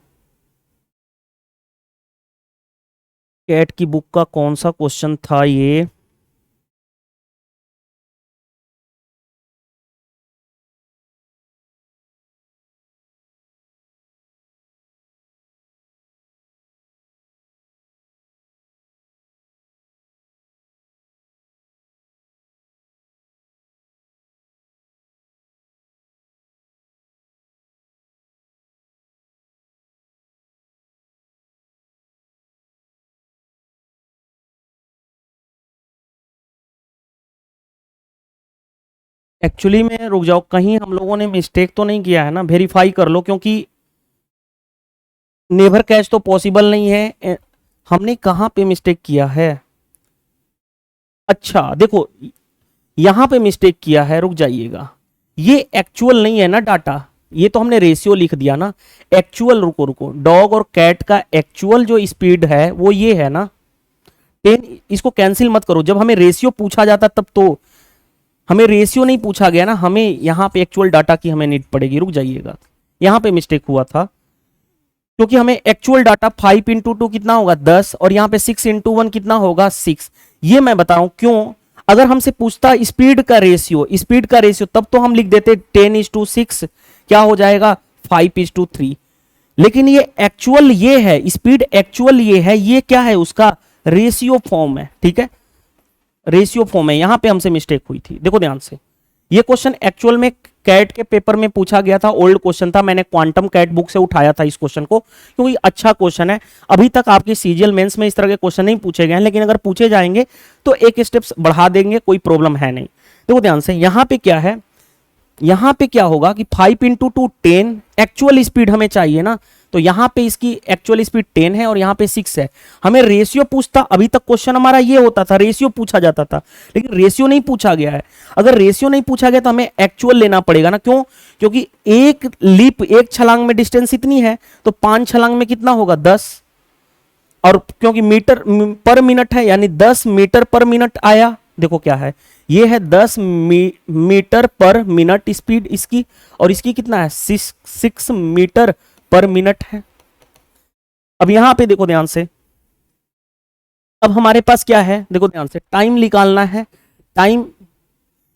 कैट की बुक का कौन सा क्वेश्चन था ये? एक्चुअली में रुक जाओ, कहीं हम लोगों ने मिस्टेक तो नहीं किया है ना? वेरीफाई कर लो, क्योंकि नेवर कैच तो पॉसिबल नहीं है। हमने कहाँ पे मिस्टेक किया है? अच्छा देखो, यहां पे मिस्टेक किया है, रुक जाइएगा। ये एक्चुअल नहीं है ना डाटा, ये तो हमने रेशियो लिख दिया ना। एक्चुअल, रुको रुको, डॉग और कैट का एक्चुअल जो स्पीड है वो ये है ना 10। इसको कैंसिल मत करो, जब हमें रेशियो पूछा जाता तब तो हमें रेशियो नहीं पूछा गया ना, हमें यहाँ पे एक्चुअल डाटा की हमें नीड पड़ेगी। रुक जाइएगा, यहाँ पे मिस्टेक हुआ था, क्योंकि हमें एक्चुअल डाटा 5 इंटू 2 कितना होगा 10, और यहाँ पे 6 इंटू 1 कितना होगा 6। ये मैं बताऊं क्यों। अगर हमसे पूछता स्पीड का रेशियो, स्पीड का रेशियो, तब तो हम लिख देते 10:6, क्या हो जाएगा 5:3। लेकिन ये एक्चुअल ये है, स्पीड एक्चुअल ये है, ये क्या है उसका रेशियो फॉर्म है, ठीक है, रेशियो फॉर्म है। यहां पे हमसे मिस्टेक हुई थी, देखो ध्यान से। ये क्वेश्चन एक्चुअल में कैट के पेपर में पूछा गया था, ओल्ड क्वेश्चन था, मैंने क्वांटम कैट बुक से उठाया था इस क्वेश्चन को, क्योंकि अच्छा क्वेश्चन है। अभी तक आपके सीजीएल मेंस में इस तरह के क्वेश्चन नहीं पूछे गए हैं, लेकिन अगर पूछे जाएंगे तो एक स्टेप्स बढ़ा देंगे, कोई प्रॉब्लम है नहीं। देखो ध्यान से, यहां पे क्या है, यहां पे क्या होगा कि 5 इंटू 2 10, एक्चुअल स्पीड हमें चाहिए ना, तो यहां पे इसकी एक्चुअल स्पीड 10 है और यहां पे 6 है। हमें रेशियो पूछता, अभी तक क्वेश्चन हमारा ये होता था, रेशियो पूछा जाता था, लेकिन रेशियो नहीं पूछा गया है। अगर रेशियो नहीं पूछा गया तो हमें एक्चुअल लेना पड़ेगा ना, क्यों? क्योंकि एक लीप, एक छलांग में डिस्टेंस इतनी है, तो 5 छलांग में कितना होगा 10, और क्योंकि मीटर पर मिनट है, यानी 10 मीटर पर मिनट आया। देखो क्या है, ये है 10 मीटर पर मिनट स्पीड इसकी, और इसकी कितना है 6 मीटर पर मिनट है। अब यहां पे देखो ध्यान से, अब हमारे पास क्या है, देखो ध्यान से, टाइम निकालना है। टाइम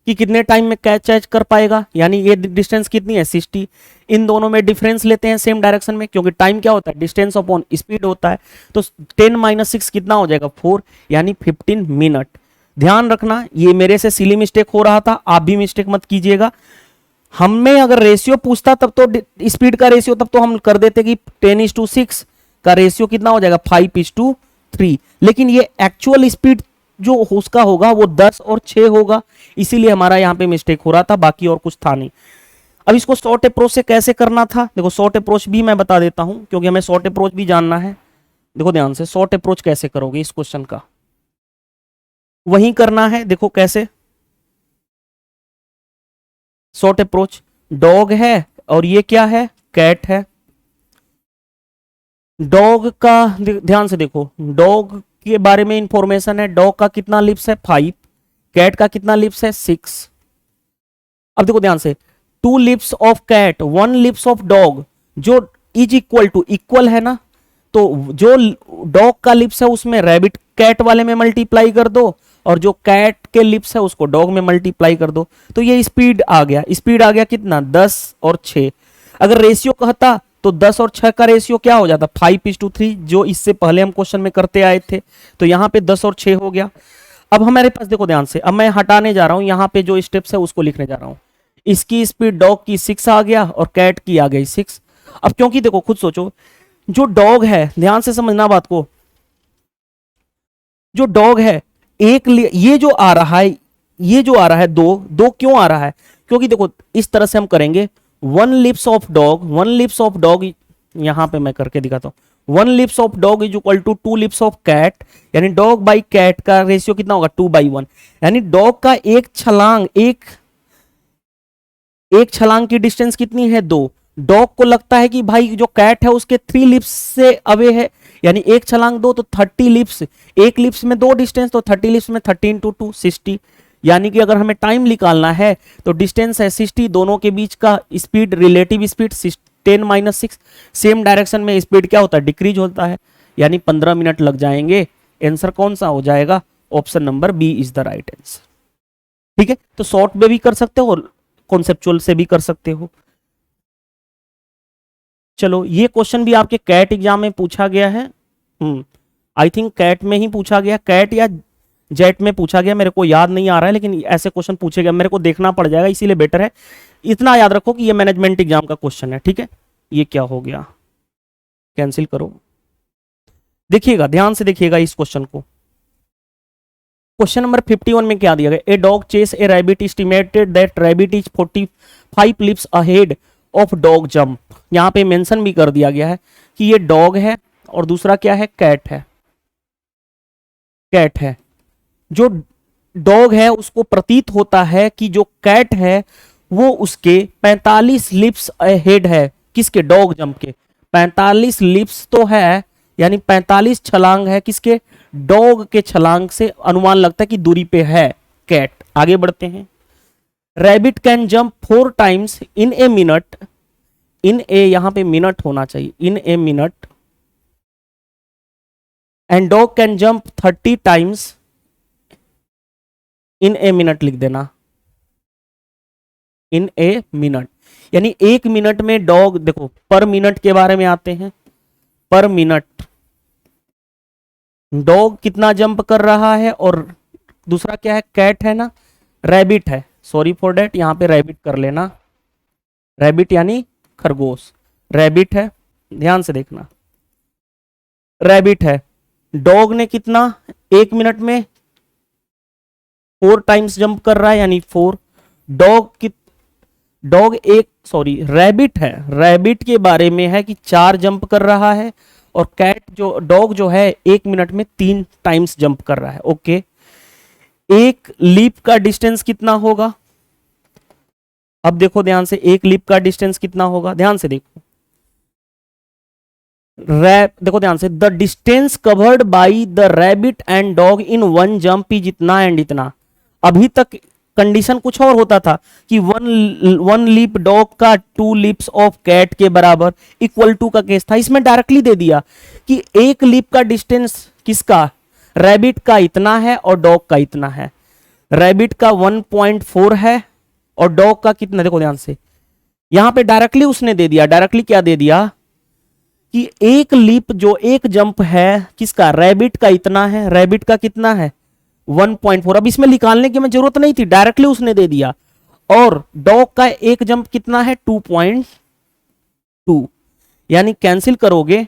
कि कितने टाइम में कैच कर पाएगा, यानी ये डिस्टेंस कितनी है 60। इन दोनों में डिफरेंस लेते हैं सेम डायरेक्शन में, क्योंकि टाइम क्या होता है डिस्टेंस अपॉन स्पीड होता है। तो 10 - 6 कितना हो जाएगा 4, यानी 15 मिनट। ध्यान रखना, ये मेरे से सिली मिस्टेक हो रहा था, आप भी मिस्टेक मत कीजिएगा। हमें अगर रेशियो पूछता तब तो स्पीड का रेशियो, तब तो हम कर देते कि 10:6 का रेशियो कितना हो जाएगा 5:3, लेकिन ये एक्चुअल स्पीड जो उसका होगा वो 10 और 6 होगा, इसीलिए हमारा यहां पे मिस्टेक हो रहा था, बाकी और कुछ था नहीं। अब इसको शॉर्ट अप्रोच से कैसे करना था, देखो शॉर्ट अप्रोच भी मैं बता देता हूं, क्योंकि हमें शॉर्ट अप्रोच भी जानना है। देखो ध्यान से, शॉर्ट अप्रोच कैसे करोगे इस क्वेश्चन का, वही करना है। देखो कैसे शॉर्ट अप्रोच, डॉग है और ये क्या है कैट है। डॉग का ध्यान से देखो, डॉग के बारे में इंफॉर्मेशन है, डॉग का कितना लिप्स है 5, कैट का कितना लिप्स है 6। अब देखो ध्यान से, 2 leaps of cat 1 leaps of dog, जो इज इक्वल टू, इक्वल है ना, तो जो डॉग का लिप्स है उसमें रैबिट कैट वाले में मल्टीप्लाई कर दो, और जो कैट के लिप्स है उसको डॉग में मल्टीप्लाई कर दो, तो ये स्पीड आ गया। स्पीड आ गया कितना 10 और 6। अगर रेशियो कहता तो 10 और 6 का रेशियो क्या हो जाता 5:3, जो इससे पहले हम क्वेश्चन में करते आए थे। तो यहाँ पे 10 और 6 हो गया। अब हमारे पास देखो ध्यान से, अब मैं हटाने जा रहा हूं, यहाँ पे जो स्टेप्स है उसको लिखने जा रहा हूं। इसकी स्पीड डॉग की 6 आ गया और कैट की आ गई 6। अब क्योंकि देखो खुद सोचो, जो डॉग है, ध्यान से समझना बात को, जो डॉग है ये जो आ रहा है, ये जो आ रहा है दो क्यों आ रहा है, क्योंकि देखो इस तरह से हम करेंगे 1 leaps of dog, 1 leaps of dog, यहां पे मैं करके दिखाता हूं, 1 leaps of dog is equal to 2 leaps of cat, यानी डॉग बाई कैट का रेशियो कितना होगा 2/1, यानी डॉग का एक छलांग की डिस्टेंस कितनी है 2। डॉग को लगता है कि भाई जो कैट है उसके 3 लिप्स से अवे है, यानी एक छलांग दो तो 30 लिप्स, एक लिप्स में दो डिस्टेंस तो 30 लिप्स में 30 इंटू 2 60। यानी कि अगर हमें टाइम निकालना है तो डिस्टेंस है 60, दोनों के बीच का speed, relative speed 10 - 6, same direction में स्पीड क्या होता है, डिक्रीज होता है, यानी 15 मिनट लग जाएंगे। आंसर कौन सा हो जाएगा, option number B is the right answer. ठीक है, तो शॉर्ट में भी कर सकते हो और कॉन्सेप्चुअल से भी कर सकते हो। चलो ये क्वेश्चन भी आपके कैट एग्जाम में पूछा गया है, आई थिंक कैट में ही पूछा गया, कैट या जेट में पूछा गया, मेरे को याद नहीं आ रहा है, लेकिन ऐसे क्वेश्चन पूछे गए, मेरे को देखना पड़ जाएगा, इसीलिए बेटर है इतना याद रखो कि ये मैनेजमेंट एग्जाम का क्वेश्चन है। ठीक है, ये क्या हो गया, कैंसिल करो। देखिएगा, ध्यान से देखिएगा इस क्वेश्चन को। क्वेश्चन नंबर 51 में क्या दिया गया, a dog chase a rabbit, estimated that rabbit is 45 leaps ahead of dog jump. यहां पे मेंशन भी कर दिया गया है कि ये डॉग है और दूसरा क्या है, कैट है। कैट है, जो डॉग है उसको प्रतीत होता है कि जो कैट है वो उसके 45 लिप्स अहेड है, किसके, डॉग जंप के। 45 लिप्स तो है, यानी 45 छलांग है किसके, डॉग के छलांग से अनुमान लगता है कि दूरी पे है कैट। आगे बढ़ते हैं। Rabbit can jump 4 times in a minute, in a यहां पे मिनट होना चाहिए, in a minute, and dog can jump 30 times in a minute, लिख देना इन ए मिनट, यानी एक मिनट में डॉग, देखो पर मिनट के बारे में आते हैं, पर मिनट डॉग कितना जंप कर रहा है, और दूसरा क्या है, कैट है ना, रैबिट है, सॉरी फॉर डेट, यहां पे रैबिट कर लेना, रैबिट यानी खरगोश, रैबिट है, ध्यान से देखना, रैबिट है। डॉग ने कितना, एक मिनट में 4 टाइम्स जंप कर रहा है, यानी 4। डॉग एक, सॉरी रैबिट है, रैबिट के बारे में है कि 4 जंप कर रहा है, और कैट जो, डॉग जो है 1 मिनट में 3 टाइम्स जंप कर रहा है। ओके, एक लीप का डिस्टेंस कितना होगा, अब देखो ध्यान से, एक लीप का डिस्टेंस कितना होगा, ध्यान से देखो, देखो ध्यान से, the distance covered by the rabbit and dog in one jump is इतना एंड इतना। अभी तक कंडीशन कुछ और होता था कि वन लीप डॉग का 2 लीप्स ऑफ कैट के बराबर इक्वल टू का केस था। इसमें डायरेक्टली दे दिया कि एक लीप का डिस्टेंस किसका, रैबिट का इतना है और डॉग का इतना है। रैबिट का 1.4 है और डॉग का कितना, देखो ध्यान से, यहां पे डायरेक्टली उसने दे दिया, डायरेक्टली क्या दे दिया कि एक लीप, जो एक जंप है किसका, रैबिट का इतना है, रैबिट का कितना है 1.4। अब इसमें निकालने की हमें जरूरत नहीं थी, डायरेक्टली उसने दे दिया। और डॉग का एक जंप कितना है 2.2, यानी कैंसिल करोगे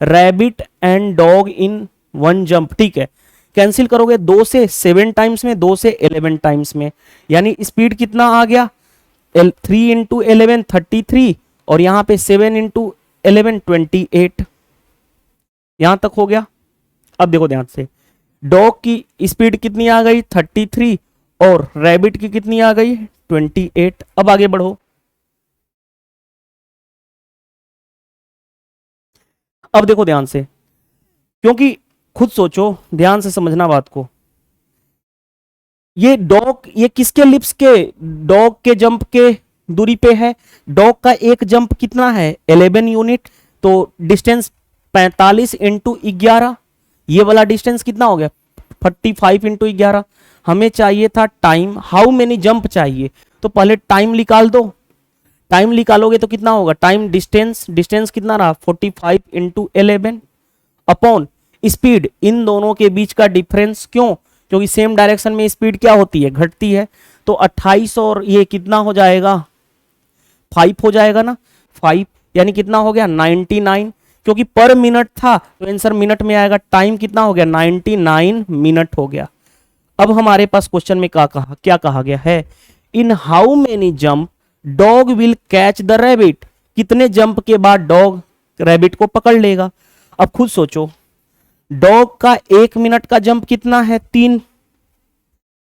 rabbit and dog in one jump, ठीक है, कैंसिल करोगे 2 से 7 टाइम्स में, 2 से 11 टाइम्स में, यानी स्पीड कितना आ गया, 3 इंटू 11 33, और यहां पे 7 इंटू 11 28, यहां तक हो गया। अब देखो ध्यान से, डॉग की स्पीड कितनी आ गई 33, और रैबिट की कितनी आ गई 28। अब आगे बढ़ो, अब देखो ध्यान से, क्योंकि खुद सोचो, ध्यान से समझना बात को, ये डॉग, ये किसके लिप्स के, डॉग के जंप के दूरी पे है। डॉग का एक जंप कितना है 11 यूनिट, तो डिस्टेंस 45 इंटू 11, ये वाला डिस्टेंस कितना हो गया 45 इंटू 11। हमें चाहिए था टाइम, हाउ मेनी जंप चाहिए, तो पहले टाइम निकाल दो, टाइम निकालोगे तो कितना होगा, टाइम डिस्टेंस, डिस्टेंस कितना रहा 45 इंटू 11 अपॉन स्पीड, इन दोनों के बीच का डिफरेंस, क्यों, क्योंकि सेम डायरेक्शन में स्पीड क्या होती है, घटती है। तो 28 और ये कितना हो जाएगा 5 हो जाएगा ना, 5 यानी कितना हो गया 99, क्योंकि पर मिनट था तो आंसर मिनट में आएगा। टाइम कितना हो गया 99 मिनट हो गया। अब हमारे पास क्वेश्चन में क्या कहा गया है, in how many jump dog will catch the rabbit, कितने जंप के बाद डॉग रैबिट को पकड़ लेगा। अब खुद सोचो, डॉग का 1 मिनट का जंप कितना है 3,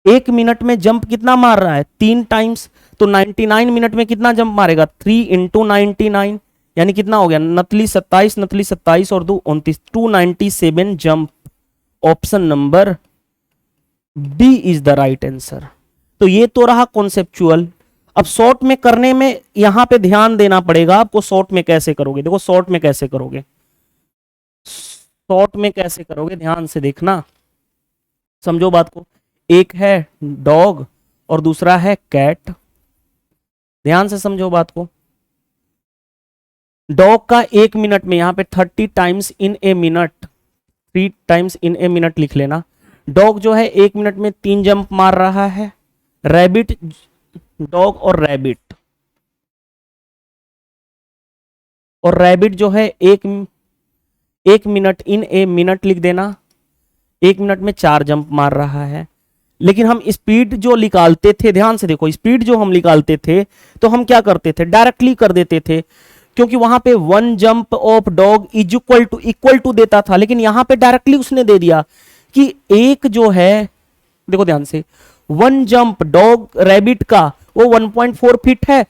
1 मिनट में जंप कितना मार रहा है 3 टाइम्स, तो 99 मिनट में कितना जंप मारेगा 3 इंटू 99, यानी कितना हो गया, नतली 27 और 2 29, 297 jump. Option number B is the right answer. तो ये तो रहा कॉन्सेप्चुअल। अब शॉर्ट में करने में यहां पे ध्यान देना पड़ेगा आपको। शॉर्ट में कैसे करोगे, देखो शॉर्ट में कैसे करोगे, शॉर्ट में कैसे करोगे ध्यान से देखना, समझो बात को। एक है डॉग और दूसरा है कैट, ध्यान से समझो बात को। डॉग का 1 मिनट में, यहां पे 30 times in a minute, 3 times in a minute लिख लेना। डॉग जो है 1 मिनट में 3 जंप मार रहा है। रैबिट, डॉग और रैबिट, और रैबिट जो है एक मिनट इन ए मिनट लिख देना, 1 मिनट में 4 जंप मार रहा है। लेकिन हम स्पीड जो निकालते थे, ध्यान से देखो, स्पीड जो हम निकालते थे तो हम क्या करते थे, डायरेक्टली कर देते थे, क्योंकि वहां पे 1 jump of dog is equal to देता था। लेकिन यहां पे डायरेक्टली उसने दे दिया कि एक जो है, देखो ध्यान से, 1 जंप डॉग रैबिट का वो 1.4 फीट है,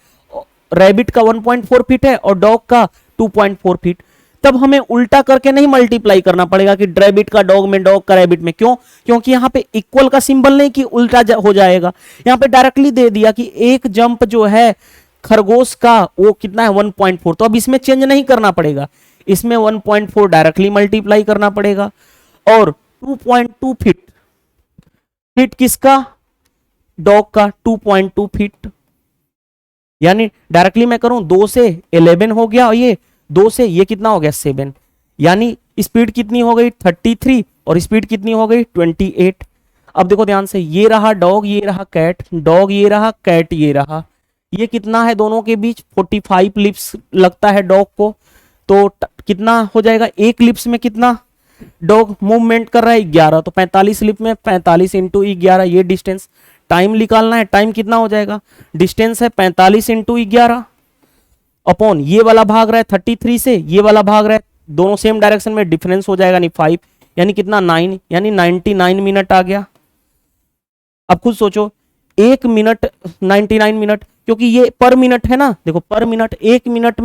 रैबिट का 1.4 फीट है और डॉग का 2.4 फीट। तब हमें उल्टा करके नहीं मल्टीप्लाई करना पड़ेगा कि रैबिट का डॉग में, डॉग का रैबिट में। क्यों? क्योंकि यहां पे इक्वल का सिंबल नहीं कि उल्टा हो जाएगा, यहां पे डायरेक्टली दे दिया कि एक जंप जो है खरगोश का वो कितना है, 1.4। तो अब इसमें चेंज नहीं करना पड़ेगा, इसमें 1.4 डायरेक्टली मल्टीप्लाई करना पड़ेगा। और 2.2 फीट, फीट किसका, डॉग का 2.2 फीट, यानी डायरेक्टली मैं करूं 2 से 11 हो गया, और ये 2 से ये कितना हो गया 7, यानी स्पीड कितनी हो गई 33 और स्पीड कितनी हो गई 28। अब देखो ध्यान से, ये रहा डॉग, ये रहा कैट, डॉग ये रहा, कैट ये रहा, ये कितना है दोनों के बीच 45 लिप्स लगता है डॉग को। तो कितना हो जाएगा, एक लिप्स में कितना डॉग मूवमेंट कर रहा है 11, तो 45 लिप में 45 इंटू 11, ये डिस्टेंस। टाइम निकालना है, टाइम कितना हो जाएगा, डिस्टेंस है 45 इंटू 11 अपॉन ये वाला भाग रहा है 33 से, ये वाला भाग रहा है, दोनों सेम डायरेक्शन में, डिफरेंस हो जाएगा नहीं 5, यानी कितना 9, यानी 99 मिनट आ गया। अब खुद सोचो, 1 मिनट 99 मिनट, क्योंकि ये पर मिनट है ना, देखो पर मिनट, 1 मिनट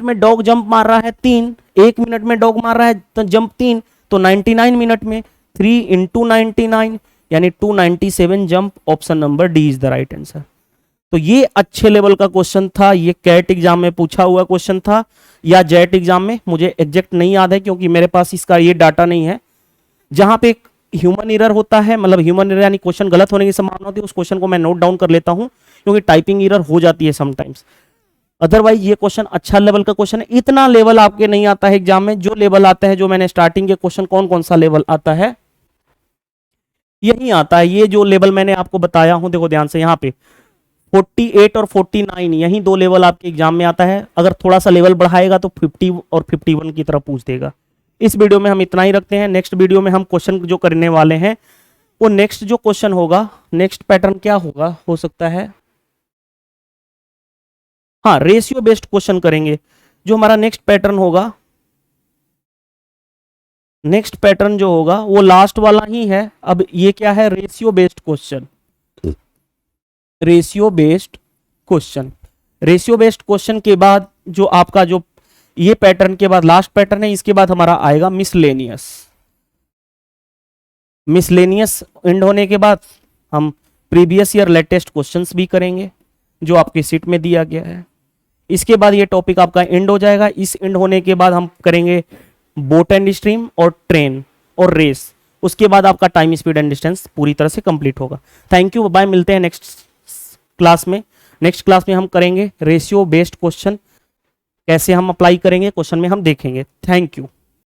में डॉग जंप मार रहा है 3, 1 मिनट में डॉग मार रहा है तो जंप 3, तो 99 मिनट में 3 इंटू 99 यानी 297 jump. Option number D is the right answer. तो ये अच्छे लेवल का क्वेश्चन था, ये कैट एग्जाम में पूछा हुआ क्वेश्चन था या जेट एग्जाम में, मुझे एग्जैक्ट नहीं याद है क्योंकि मेरे पास इसका ये डाटा नहीं है। जहां पे ह्यूमन एरर होता है, मतलब ह्यूमन एरर यानी क्वेश्चन गलत होने की संभावना होती है, उस क्वेश्चन को मैं नोट डाउन कर लेता हूं क्योंकि टाइपिंग एरर हो जाती है समटाइम्स। अदरवाइज ये क्वेश्चन अच्छा लेवल का क्वेश्चन है। इतना लेवल आपके नहीं आता है एग्जाम में, जो लेवल आता है, जो मैंने स्टार्टिंग के क्वेश्चन कौन कौन सा लेवल आता है, यही आता है। ये जो लेवल मैंने आपको बताया हूं, देखो ध्यान से, यहाँ पे 48 और 49 यही 2 लेवल आपके एग्जाम में आता है। अगर थोड़ा सा लेवल बढ़ाएगा तो 50 और 51 की तरफ पूछ देगा। इस वीडियो में हम इतना ही रखते हैं। नेक्स्ट वीडियो में हम क्वेश्चन जो करने वाले हैं, वो नेक्स्ट जो क्वेश्चन होगा, नेक्स्ट पैटर्न क्या होगा, हो सकता है हाँ रेशियो बेस्ड क्वेश्चन करेंगे। जो हमारा नेक्स्ट पैटर्न होगा, नेक्स्ट पैटर्न जो होगा वो लास्ट वाला ही है। अब ये क्या है, ratio based question, ratio based question. Ratio based question के बाद जो आपका जो ये पैटर्न के बाद लास्ट पैटर्न है, इसके बाद हमारा आएगा मिसलेनियस। मिसलेनियस एंड होने के बाद हम प्रीवियस ईयर लेटेस्ट क्वेश्चंस भी करेंगे जो आपके सीट में दिया गया है। इसके बाद ये टॉपिक आपका एंड हो जाएगा। इस एंड होने के बाद हम करेंगे बोट एंड स्ट्रीम और ट्रेन और रेस। उसके बाद आपका टाइम, स्पीड एंड डिस्टेंस पूरी तरह से कंप्लीट होगा। थैंक यू, बाय, मिलते हैं नेक्स्ट क्लास में। नेक्स्ट क्लास में हम करेंगे रेशियो बेस्ड क्वेश्चन, कैसे हम अप्लाई करेंगे क्वेश्चन में हम देखेंगे। Thank you.